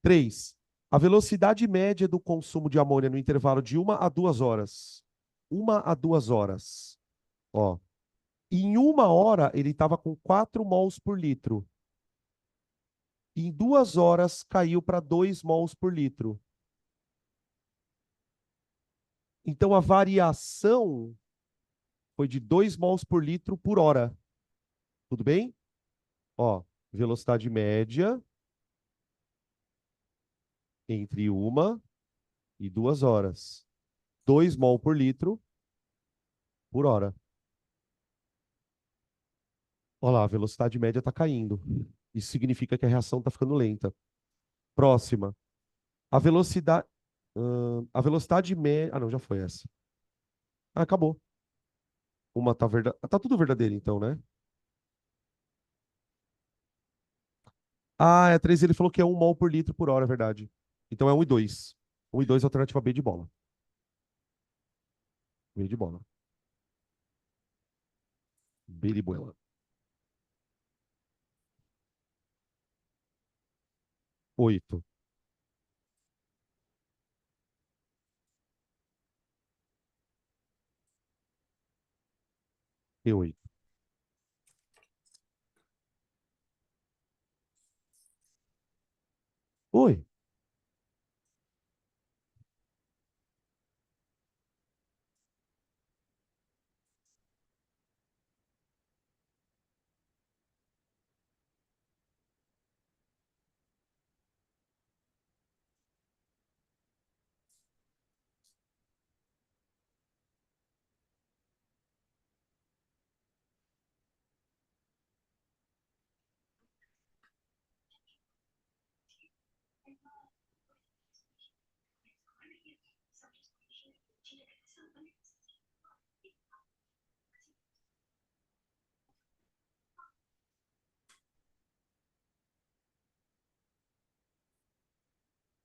3. A velocidade média do consumo de amônia no intervalo de 1 a 2 horas. 1 a 2 horas. Ó, em 1 hora, ele estava com 4 mols por litro. Em 2 horas, caiu para 2 mols por litro. Então, a variação foi de 2 mols por litro por hora. Tudo bem? Ó, velocidade média entre 1 e 2 horas. 2 mol por litro por hora. Olha lá, a velocidade média está caindo. Isso significa que a reação está ficando lenta. Próxima. A velocidade. A velocidade média. Ah, não, já foi essa. Ah, acabou. Uma tá verdadeira. Tá tudo verdadeiro, então, né? Ah, é 3. Ele falou que é 1 mol por litro por hora, é verdade. Então é 1 e 2. 1 e 2, alternativa B de bola. B de bola. B de bola. 8. E8. Oi.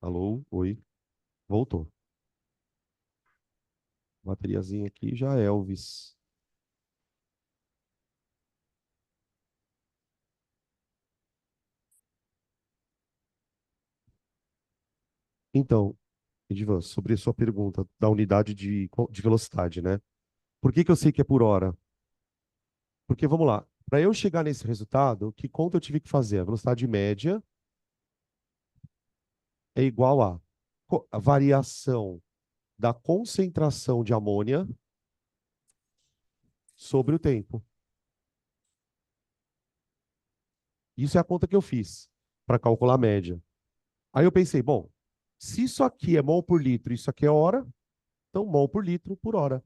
Alô? Oi. Voltou. Bateriazinha aqui já é Elvis. Então, Edivan, sobre a sua pergunta da unidade de velocidade, né? Por que que eu sei que é por hora? Porque, vamos lá, para eu chegar nesse resultado, que conta eu tive que fazer? A velocidade média é igual a variação da concentração de amônia sobre o tempo. Isso é a conta que eu fiz para calcular a média. Aí eu pensei, bom, se isso aqui é mol por litro, isso aqui é hora, então mol por litro por hora.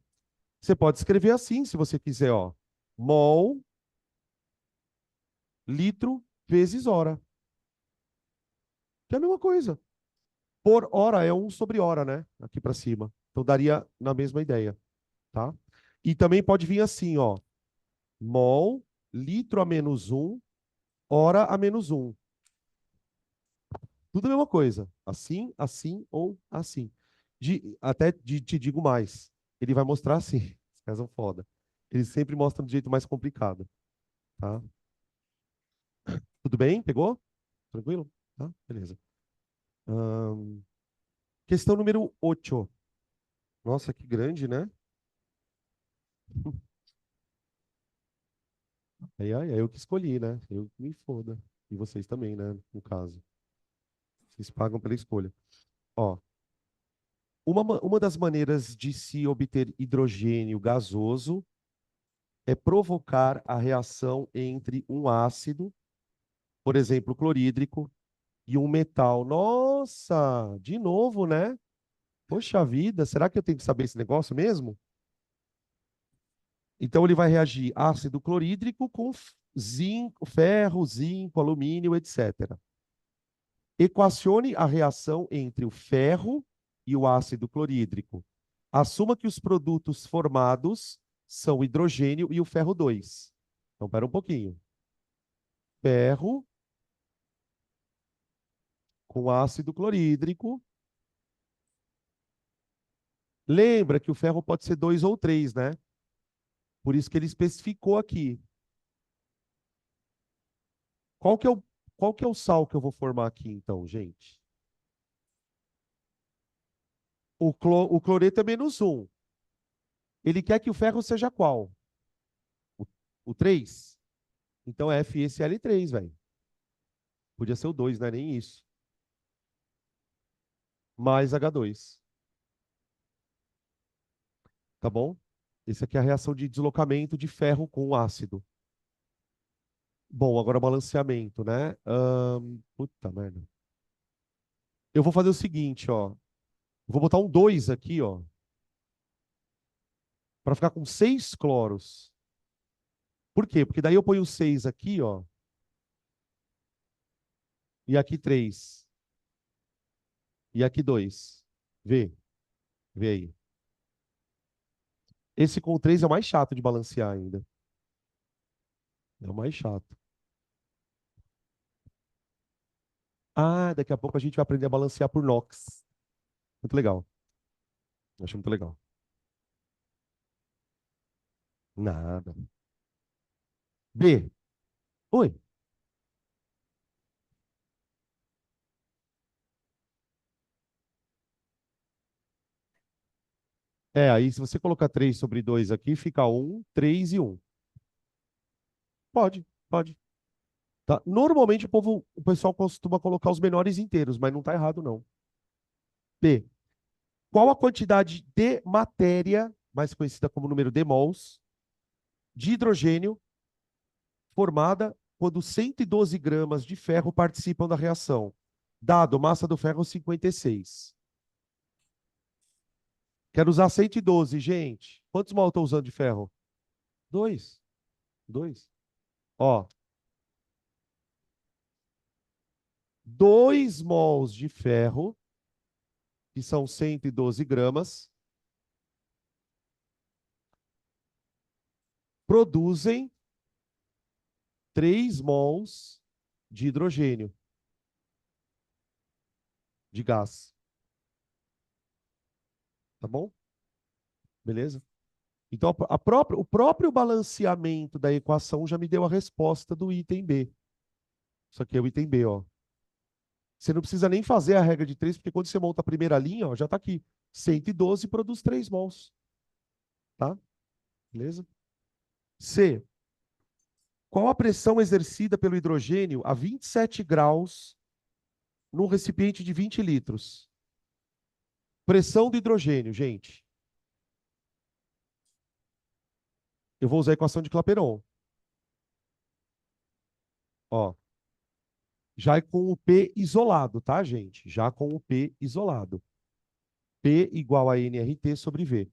Você pode escrever assim, se você quiser, ó, mol litro vezes hora, que é a mesma coisa. Por hora é 1/hora, né? Aqui para cima. Então daria na mesma ideia, tá? E também pode vir assim, ó, mol litro a menos 1, hora a menos 1. Tudo a mesma coisa. Assim, assim ou assim. Te digo mais. Ele vai mostrar assim. Os caras são foda. Eles sempre mostram do jeito mais complicado, tá? Tudo bem? Pegou? Tranquilo? Tá? Beleza. Ahn, questão número 8. Nossa, que grande, né? Aí eu que escolhi, né? Eu que me foda. E vocês também, né? No caso. Vocês pagam pela escolha. Ó, uma das maneiras de se obter hidrogênio gasoso é provocar a reação entre um ácido, por exemplo, clorídrico, e um metal. Nossa, de novo, né? Poxa vida, será que eu tenho que saber esse negócio mesmo? Então ele vai reagir ácido clorídrico com zinco, ferro, zinco, alumínio, etc. Equacione a reação entre o ferro e o ácido clorídrico. Assuma que os produtos formados são o hidrogênio e o ferro 2. Então, espera um pouquinho. Ferro com ácido clorídrico. Lembra que o ferro pode ser 2 ou 3, né? Por isso que ele especificou aqui. Qual que é qual que é o sal que eu vou formar aqui, então, gente? O cloreto é menos 1. Ele quer que o ferro seja qual? O, o 3? Então é FeCl3, velho. Podia ser o 2, não é nem isso. Mais H2. Tá bom? Essa aqui é a reação de deslocamento de ferro com ácido. Bom, agora balanceamento, né? Puta merda. Eu vou fazer o seguinte, ó. Vou botar um 2 aqui, ó, para ficar com 6 cloros. Por quê? Porque daí eu ponho 6 aqui, ó, e aqui 3, e aqui 2. Vê, vê aí. Esse com 3 é o mais chato de balancear ainda. É o mais chato. Ah, daqui a pouco a gente vai aprender a balancear por NOx. Muito legal. Acho muito legal. Nada. B. Oi. É, aí se você colocar 3 sobre 2 aqui, fica 1, 3 e 1. Pode, pode. Tá? Normalmente o pessoal costuma colocar os menores inteiros, mas não está errado, não. B. Qual a quantidade de matéria, mais conhecida como número de mols, de hidrogênio formada quando 112 gramas de ferro participam da reação? Dado massa do ferro 56. Quero usar 112, gente. Quantos mol eu estou usando de ferro? 2. 2. Ó, 2 mols de ferro, que são 112 gramas, produzem 3 mols de hidrogênio, de gás. Tá bom? Beleza? Então, o próprio balanceamento da equação já me deu a resposta do item B. Isso aqui é o item B, ó. Você não precisa nem fazer a regra de 3, porque quando você monta a primeira linha, ó, já está aqui. 112 produz 3 mols. Tá? Beleza? C. Qual a pressão exercida pelo hidrogênio a 27 graus num recipiente de 20 litros? Pressão do hidrogênio, gente. Eu vou usar a equação de Clapeyron. Ó, já é com o P isolado, tá, gente? Já com o P isolado. P igual a nRT sobre V.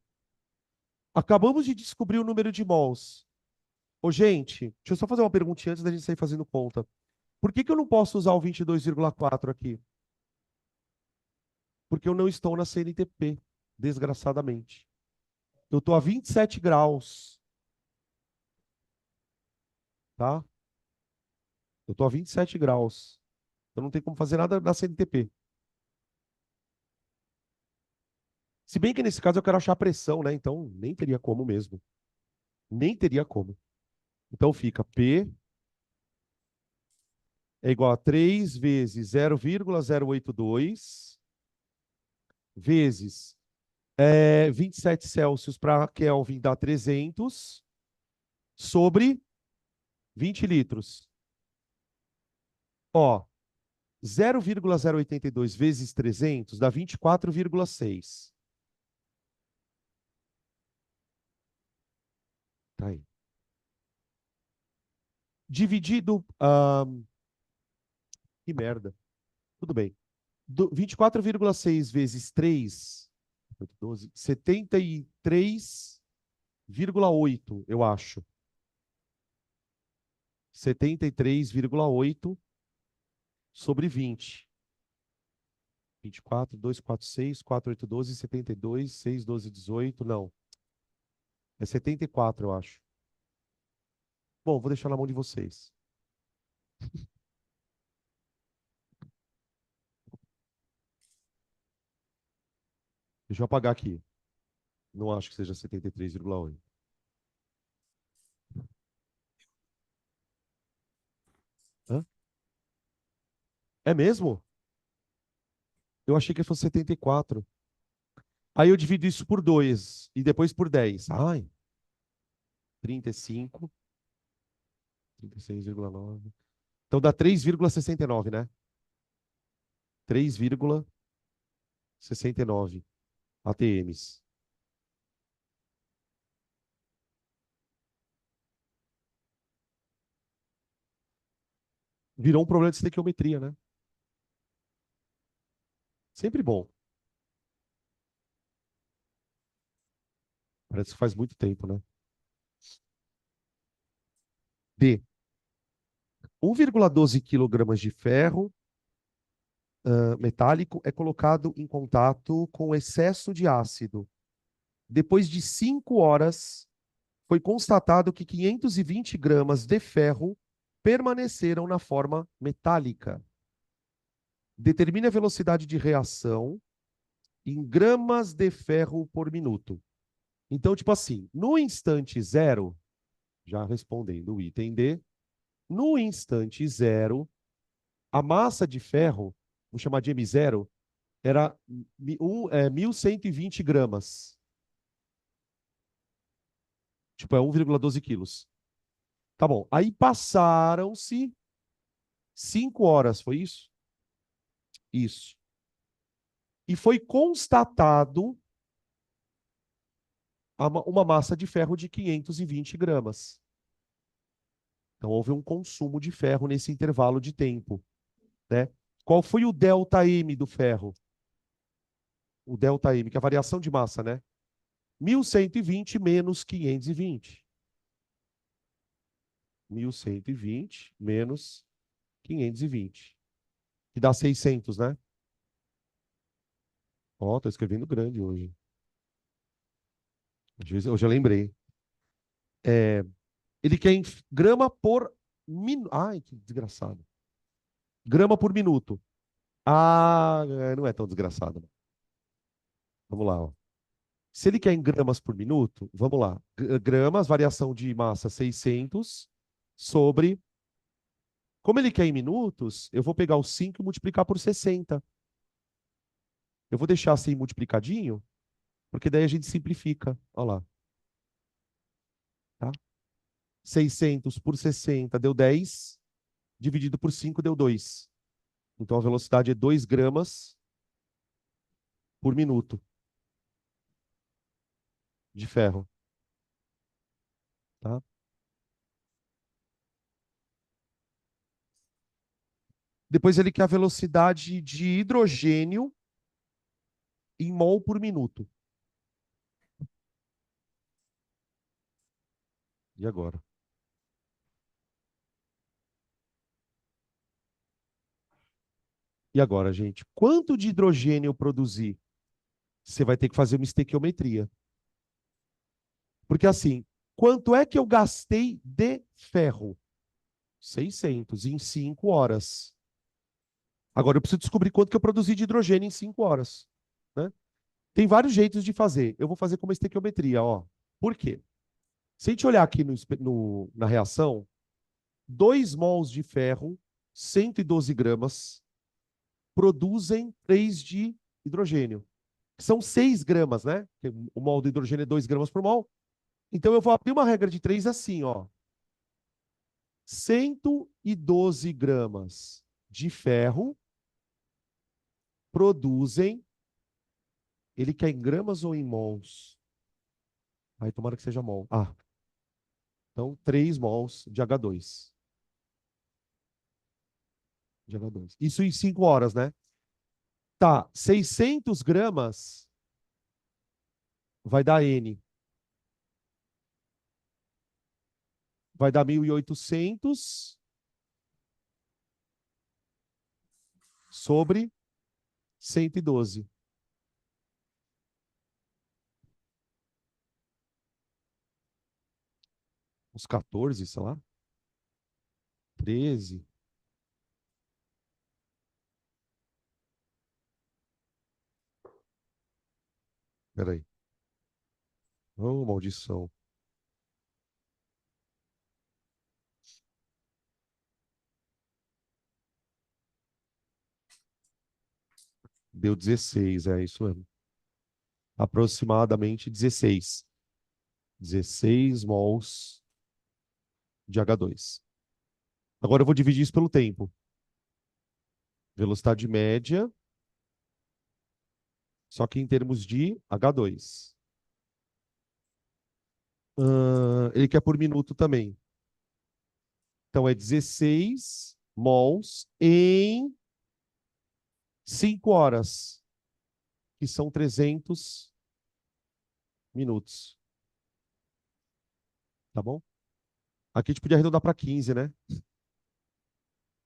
Acabamos de descobrir o número de mols. Ô, gente, deixa eu só fazer uma perguntinha antes da gente sair fazendo conta. Por que que eu não posso usar o 22,4 aqui? Porque eu não estou na CNTP, desgraçadamente. Eu estou a 27 graus, tá? Eu estou a 27 graus. Eu não tenho como fazer nada na CNTP. Se bem que nesse caso eu quero achar a pressão, né? Então nem teria como mesmo. Nem teria como. Então fica P é igual a 3 vezes 0,082 vezes 27 Celsius para Kelvin dá 300 sobre 20 litros. Ó, 0,082 vezes 300 dá 24,6. Tá aí. Dividido. Que merda. Tudo bem. 24,6 vezes 3, 12, 73,8, eu acho. 73,8 sobre 20. 24, 2, 4, 6, 4, 8, 12, 72, 6, 12, 18. Não. É 74, eu acho. Bom, vou deixar na mão de vocês. Deixa eu apagar aqui. Não acho que seja 73,8. Hã? É mesmo? Eu achei que fosse 74. Aí eu divido isso por 2 e depois por 10. Ai, 35, 36,9. Então dá 3,69, né? 3,69 ATMs. Virou um problema de estequiometria, né? Sempre bom. Parece que faz muito tempo, né? D. 1,12 quilogramas de ferro metálico é colocado em contato com excesso de ácido. Depois de 5 horas, foi constatado que 520 gramas de ferro permaneceram na forma metálica. Determine a velocidade de reação em gramas de ferro por minuto. Então, tipo assim, no instante zero, já respondendo o item D, no instante zero, a massa de ferro, vou chamar de M0, era 1.120 gramas. Tipo, é 1,12 quilos. Tá bom. Aí passaram-se 5 horas, foi isso? Isso. E foi constatado uma massa de ferro de 520 gramas. Então, houve um consumo de ferro nesse intervalo de tempo, né? Qual foi o delta M do ferro? O delta M, que é a variação de massa, né? 1.120 menos 520. 1.120 menos 520. Que dá 600, né? Ó, tô escrevendo grande hoje. Hoje eu lembrei. Ele quer em grama por minuto. Ai, que desgraçado. Grama por minuto. Ah, não é tão desgraçado. Vamos lá, ó. Se ele quer em gramas por minuto, vamos lá. Gramas, variação de massa 600 sobre Como ele quer em minutos, eu vou pegar o 5 e multiplicar por 60. Eu vou deixar assim multiplicadinho, porque daí a gente simplifica. Olha lá. Tá? 600 por 60 deu 10, dividido por 5 deu 2. Então a velocidade é 2 gramas por minuto de ferro. Tá? Depois ele quer a velocidade de hidrogênio em mol por minuto. E agora? E agora, gente? Quanto de hidrogênio eu produzi? Você vai ter que fazer uma estequiometria. Porque assim, quanto é que eu gastei de ferro? 600 em 5 horas. Agora eu preciso descobrir quanto que eu produzi de hidrogênio em 5 horas. Né? Tem vários jeitos de fazer. Eu vou fazer com uma estequiometria. Ó. Por quê? Se a gente olhar aqui na reação, 2 mols de ferro, 112 gramas, produzem 3 de hidrogênio. São 6 gramas, né? O mol do hidrogênio é 2 gramas por mol. Então eu vou abrir uma regra de 3 assim, ó. 112 gramas de ferro produzem. Ele quer em gramas ou em mols? Aí tomara que seja mol. Ah, então 3 mols de H2. De H2. Isso em 5 horas, né? Tá, 600 gramas vai dar N. Vai dar 1.800 sobre 112. Uns 14, sei lá. 13. Peraí. Oh, maldição. Deu 16, é isso mesmo. Aproximadamente 16. 16 mols de H2. Agora eu vou dividir isso pelo tempo. Velocidade média, só que em termos de H2. Ele quer por minuto também. Então é 16 mols em 5 horas, que são 300 minutos. Tá bom? Aqui a gente podia arredondar para 15, né?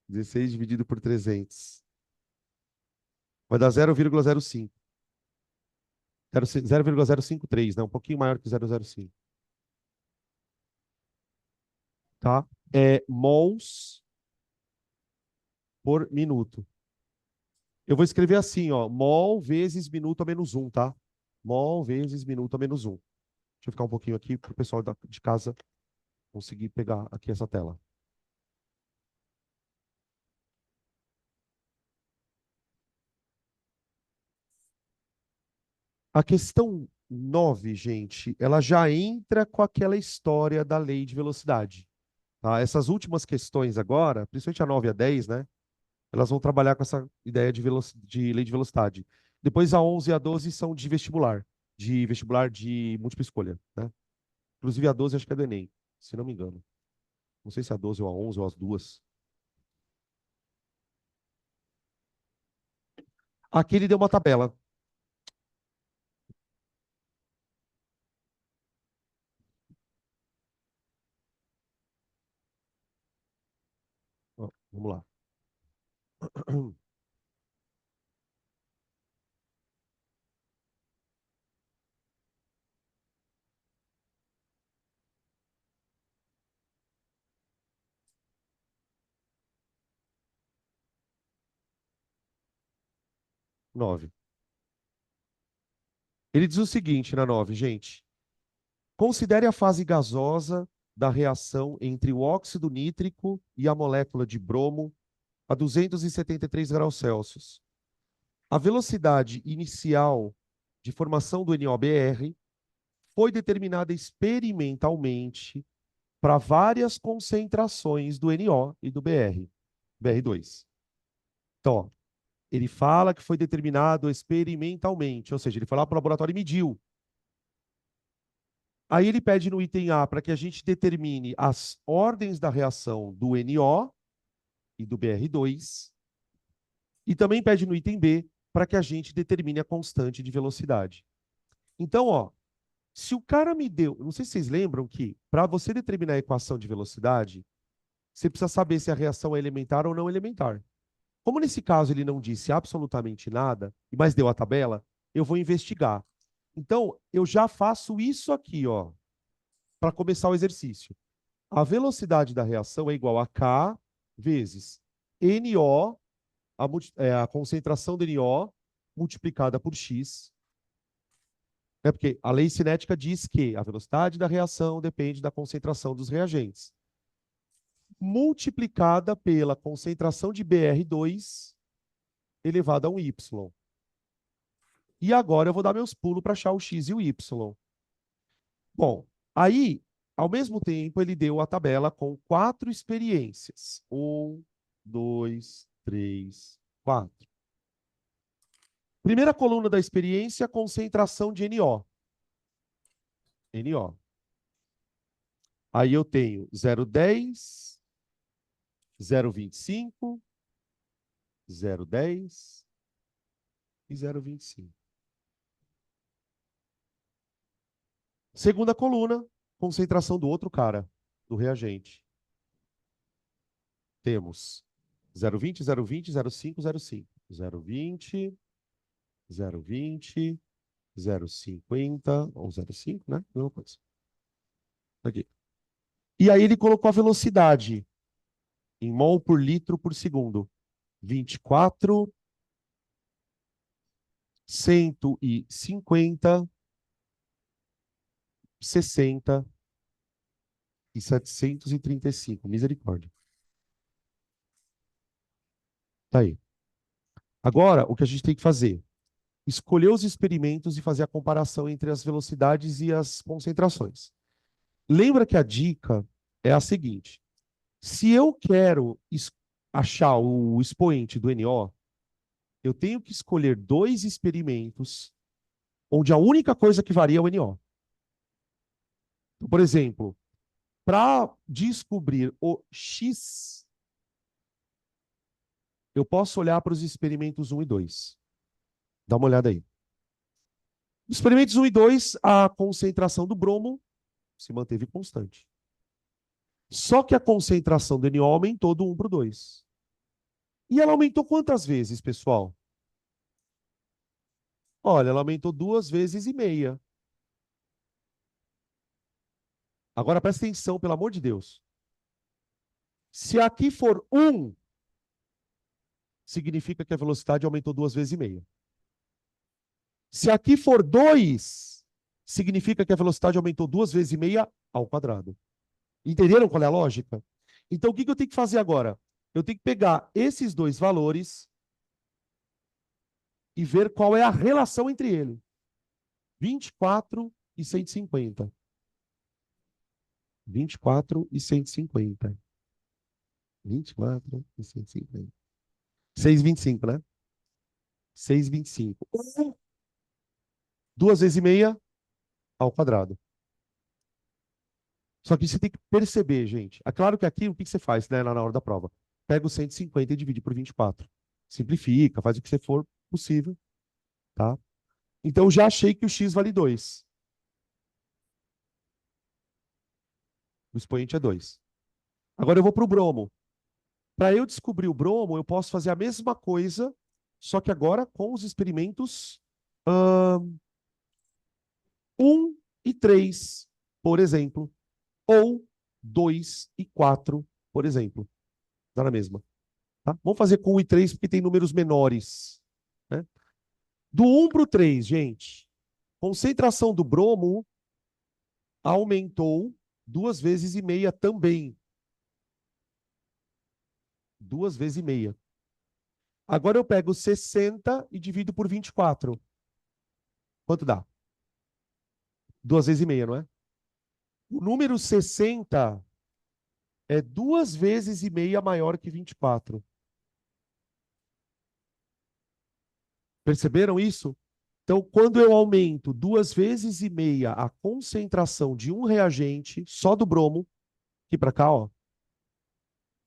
16 dividido por 300. Vai dar 0,05. 0,053, né? Um pouquinho maior que 0,05. Tá? É mols por minuto. Eu vou escrever assim, ó, mol vezes minuto a menos 1, tá? Mol vezes minuto a menos 1. Deixa eu ficar um pouquinho aqui para o pessoal de casa conseguir pegar aqui essa tela. A questão 9, gente, ela já entra com aquela história da lei de velocidade. Tá? Essas últimas questões agora, principalmente a 9 e a 10, né? Elas vão trabalhar com essa ideia de lei de velocidade. Depois a 11 e a 12 são de vestibular de múltipla escolha, né? Inclusive a 12 acho que é do Enem, se não me engano. Não sei se é a 12 ou a 11 ou as duas. Aqui ele deu uma tabela. Ó, vamos lá. 9. Ele diz o seguinte na 9, gente. Considere a fase gasosa da reação entre o óxido nítrico e a molécula de bromo a 273 graus Celsius. A velocidade inicial de formação do NOBr foi determinada experimentalmente para várias concentrações do NO e do BR2. Então, ó, ele fala que foi determinado experimentalmente, ou seja, ele foi lá para o laboratório e mediu. Aí ele pede no item A para que a gente determine as ordens da reação do NO e do BR2. E também pede no item B para que a gente determine a constante de velocidade. Então, ó, se o cara me deu... Não sei se vocês lembram que, para você determinar a equação de velocidade, você precisa saber se a reação é elementar ou não elementar. Como nesse caso ele não disse absolutamente nada, mas deu a tabela, eu vou investigar. Então, eu já faço isso aqui, ó, para começar o exercício. A velocidade da reação é igual a K vezes NO, a concentração de NO, multiplicada por X. É porque a lei cinética diz que a velocidade da reação depende da concentração dos reagentes. Multiplicada pela concentração de BR2 elevada a um Y. E agora eu vou dar meus pulos para achar o X e o Y. Bom, aí, ao mesmo tempo, ele deu a tabela com 4 experiências. 1, 2, 3, 4. Primeira coluna da experiência, concentração de NO. NO. Aí eu tenho 0,10, 0,25, 0,10 e 0,25. Segunda coluna, concentração do outro cara, do reagente. Temos 0,20, 0,20, 0,5, 0,5. 0,20, 0,20, 0,50, ou 0,5, né? Mesma coisa. Aqui. E aí ele colocou a velocidade em mol por litro por segundo. 24, 150, 60 e 735. Misericórdia. Tá aí. Agora, o que a gente tem que fazer? Escolher os experimentos e fazer a comparação entre as velocidades e as concentrações. Lembra que a dica é a seguinte. Se eu quero achar o expoente do NO, eu tenho que escolher 2 experimentos onde a única coisa que varia é o NO. Então, por exemplo, para descobrir o X, eu posso olhar para os experimentos 1 e 2. Dá uma olhada aí. Experimentos 1 e 2, a concentração do bromo se manteve constante. Só que a concentração do NO aumentou do 1 para o 2. E ela aumentou quantas vezes, pessoal? Olha, ela aumentou 2,5 vezes. Agora presta atenção, pelo amor de Deus. Se aqui for 1, significa que a velocidade aumentou 2,5 vezes. Se aqui for 2, significa que a velocidade aumentou 2,5 vezes ao quadrado. Entenderam qual é a lógica? Então, o que eu tenho que fazer agora? Eu tenho que pegar esses 2 valores e ver qual é a relação entre eles. 24 e 150. 24 e 150. 24 e 150. 6,25, né? 6,25. 2,5 vezes ao quadrado. Só que você tem que perceber, gente. É claro que aqui, o que você faz, né, na hora da prova? Pega o 150 e divide por 24. Simplifica, faz o que você for possível, tá? Então, eu já achei que o x vale 2. O expoente é 2. Agora eu vou para o bromo. Para eu descobrir o bromo, eu posso fazer a mesma coisa, só que agora com os experimentos 1 e 3, por exemplo. Ou 2 e 4, por exemplo. Dá na mesma. Tá? Vamos fazer com 1 e 3 porque tem números menores. Né? Do 1 para o 3, gente, concentração do bromo aumentou 2 vezes e meia também. 2 vezes e meia. Agora eu pego 60 e divido por 24. Quanto dá? 2 vezes e meia, não é? O número 60 é 2 vezes e meia maior que 24. Perceberam isso? Então, quando eu aumento 2 vezes e meia a concentração de um reagente, só do bromo, aqui para cá, ó,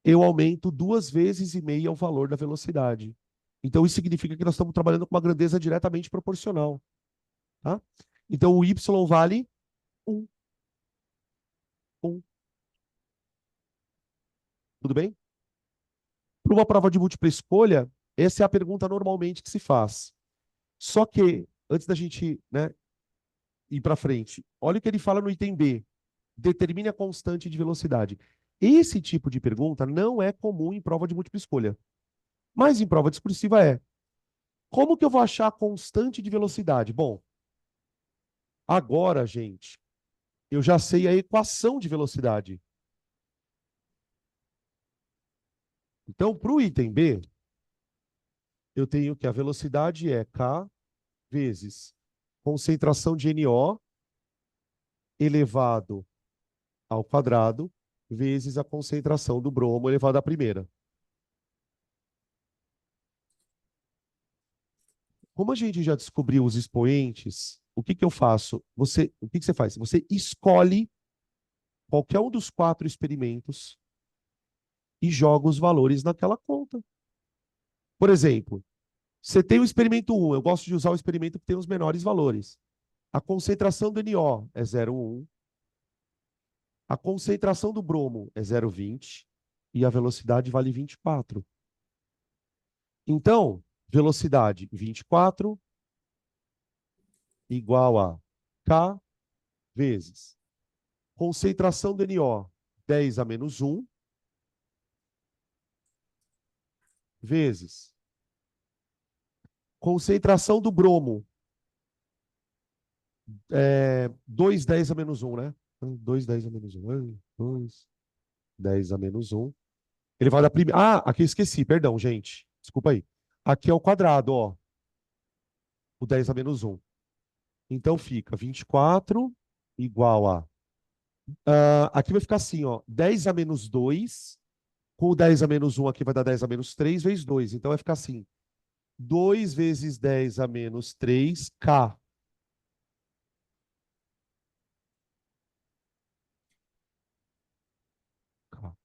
eu aumento 2 vezes e meia o valor da velocidade. Então, isso significa que nós estamos trabalhando com uma grandeza diretamente proporcional. Tá? Então, o Y vale 1. 1. Tudo bem? Para uma prova de múltipla escolha, essa é a pergunta normalmente que se faz. Só que, antes da gente, né, ir para frente, olha o que ele fala no item B. Determine a constante de velocidade. Esse tipo de pergunta não é comum em prova de múltipla escolha. Mas em prova discursiva é. Como que eu vou achar a constante de velocidade? Bom, agora, gente, eu já sei a equação de velocidade. Então, para o item B, eu tenho que a velocidade é k vezes concentração de NO elevado ao quadrado vezes a concentração do bromo elevado à primeira. Como a gente já descobriu os expoentes, o que que eu faço? O que que você faz? Você escolhe qualquer um dos 4 experimentos e joga os valores naquela conta. Por exemplo, você tem o experimento 1, eu gosto de usar o experimento que tem os menores valores. A concentração do NO é 0,1, a concentração do bromo é 0,20 e a velocidade vale 24. Então, velocidade 24 igual a K vezes concentração do NO 10 a menos 1 vezes concentração do bromo 2 10 a menos 1, né? 2 10 a menos 1. 2 10 a menos 1. Ele vai dar primeiro. Ah, aqui eu esqueci, perdão, gente. Desculpa aí. Aqui é o quadrado, ó. O 10 a menos 1. Então fica 24 igual a. Aqui vai ficar assim, ó. 10 a menos 2. Com o 10 a menos 1 aqui vai dar 10 a menos 3 vezes 2. Então vai ficar assim. 2 vezes 10 a menos 3, K. K.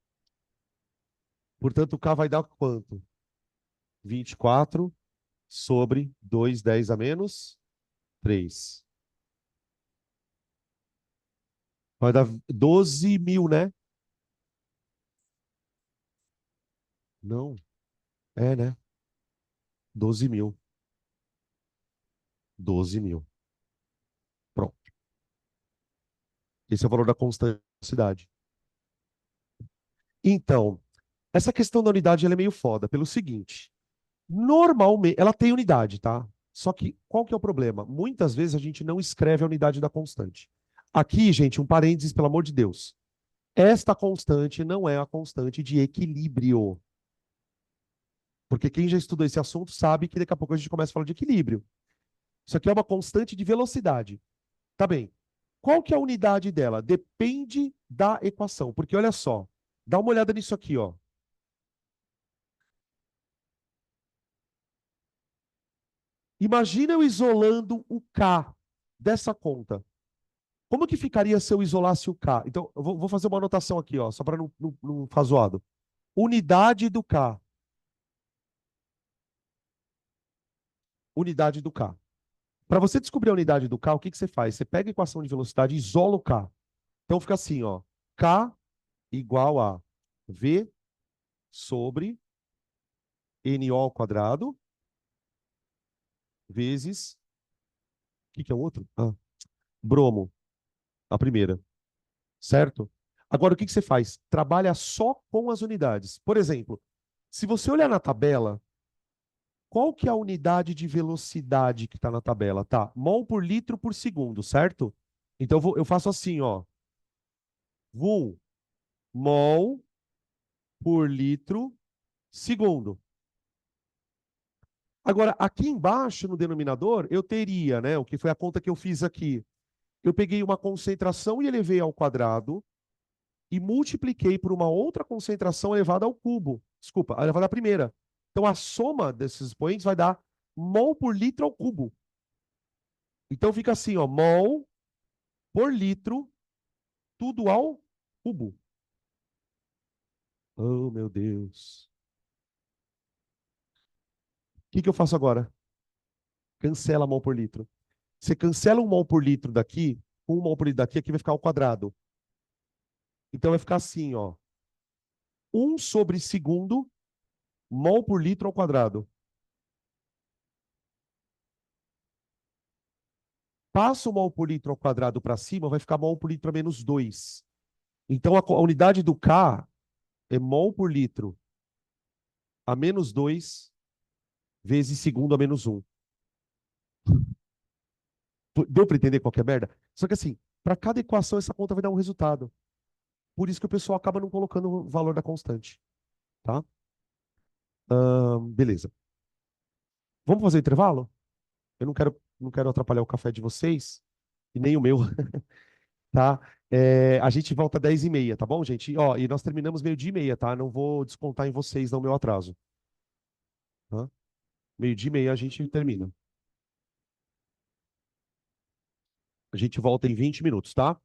Portanto, K vai dar quanto? 24 sobre 2, 10 a menos 3. Vai dar 12 mil, né? Não. É, né? 12 mil. 12 mil. Pronto. Esse é o valor da constante. Então, essa questão da unidade ela é meio foda, pelo seguinte. Normalmente, ela tem unidade, tá? Só que, qual que é o problema? Muitas vezes a gente não escreve a unidade da constante. Aqui, gente, um parênteses, pelo amor de Deus. Esta constante não é a constante de equilíbrio. Porque quem já estudou esse assunto sabe que daqui a pouco a gente começa a falar de equilíbrio. Isso aqui é uma constante de velocidade. Tá bem. Qual que é a unidade dela? Depende da equação. Porque olha só, dá uma olhada nisso aqui, ó. Imagina eu isolando o K dessa conta. Como que ficaria se eu isolasse o K? Então, eu vou fazer uma anotação aqui, ó, só para não ficar zoado. Unidade do K. Unidade do K. Para você descobrir a unidade do K, o que que você faz? Você pega a equação de velocidade e isola o K. Então fica assim, ó. K igual a V sobre NO ao quadrado vezes. O que que é o outro? Bromo, a primeira. Certo? Agora, o que que você faz? Trabalha só com as unidades. Por exemplo, se você olhar na tabela, qual que é a unidade de velocidade que está na tabela? Tá, mol por litro por segundo, certo? Então eu faço assim, ó. Vum, mol por litro segundo. Agora, aqui embaixo, no denominador, eu teria, né, o que foi a conta que eu fiz aqui. Eu peguei uma concentração e elevei ao quadrado e multipliquei por uma outra concentração elevada ao cubo. Desculpa, elevada à primeira. Então, a soma desses expoentes vai dar mol por litro ao cubo. Então, fica assim, ó, mol por litro, tudo ao cubo. Oh, meu Deus. O que eu faço agora? Cancela mol por litro. Você cancela um mol por litro daqui, um mol por litro daqui, aqui vai ficar ao quadrado. Então vai ficar assim, ó. 1/2 mol por litro ao quadrado. Passa o mol por litro ao quadrado para cima, vai ficar mol por litro a menos 2. Então a unidade do K é mol por litro a menos 2 vezes segundo a menos 1. Deu para entender qual que é a merda? Só que assim, para cada equação essa conta vai dar um resultado. Por isso que o pessoal acaba não colocando o valor da constante, tá? Beleza. Vamos fazer o intervalo? Eu não quero atrapalhar o café de vocês e nem o meu, tá? A gente volta às 10h30, tá bom, gente? Ó, e nós terminamos 12h30, tá? Não vou descontar em vocês não meu atraso, tá? 12h30 a gente termina. A gente volta em 20 minutos, tá?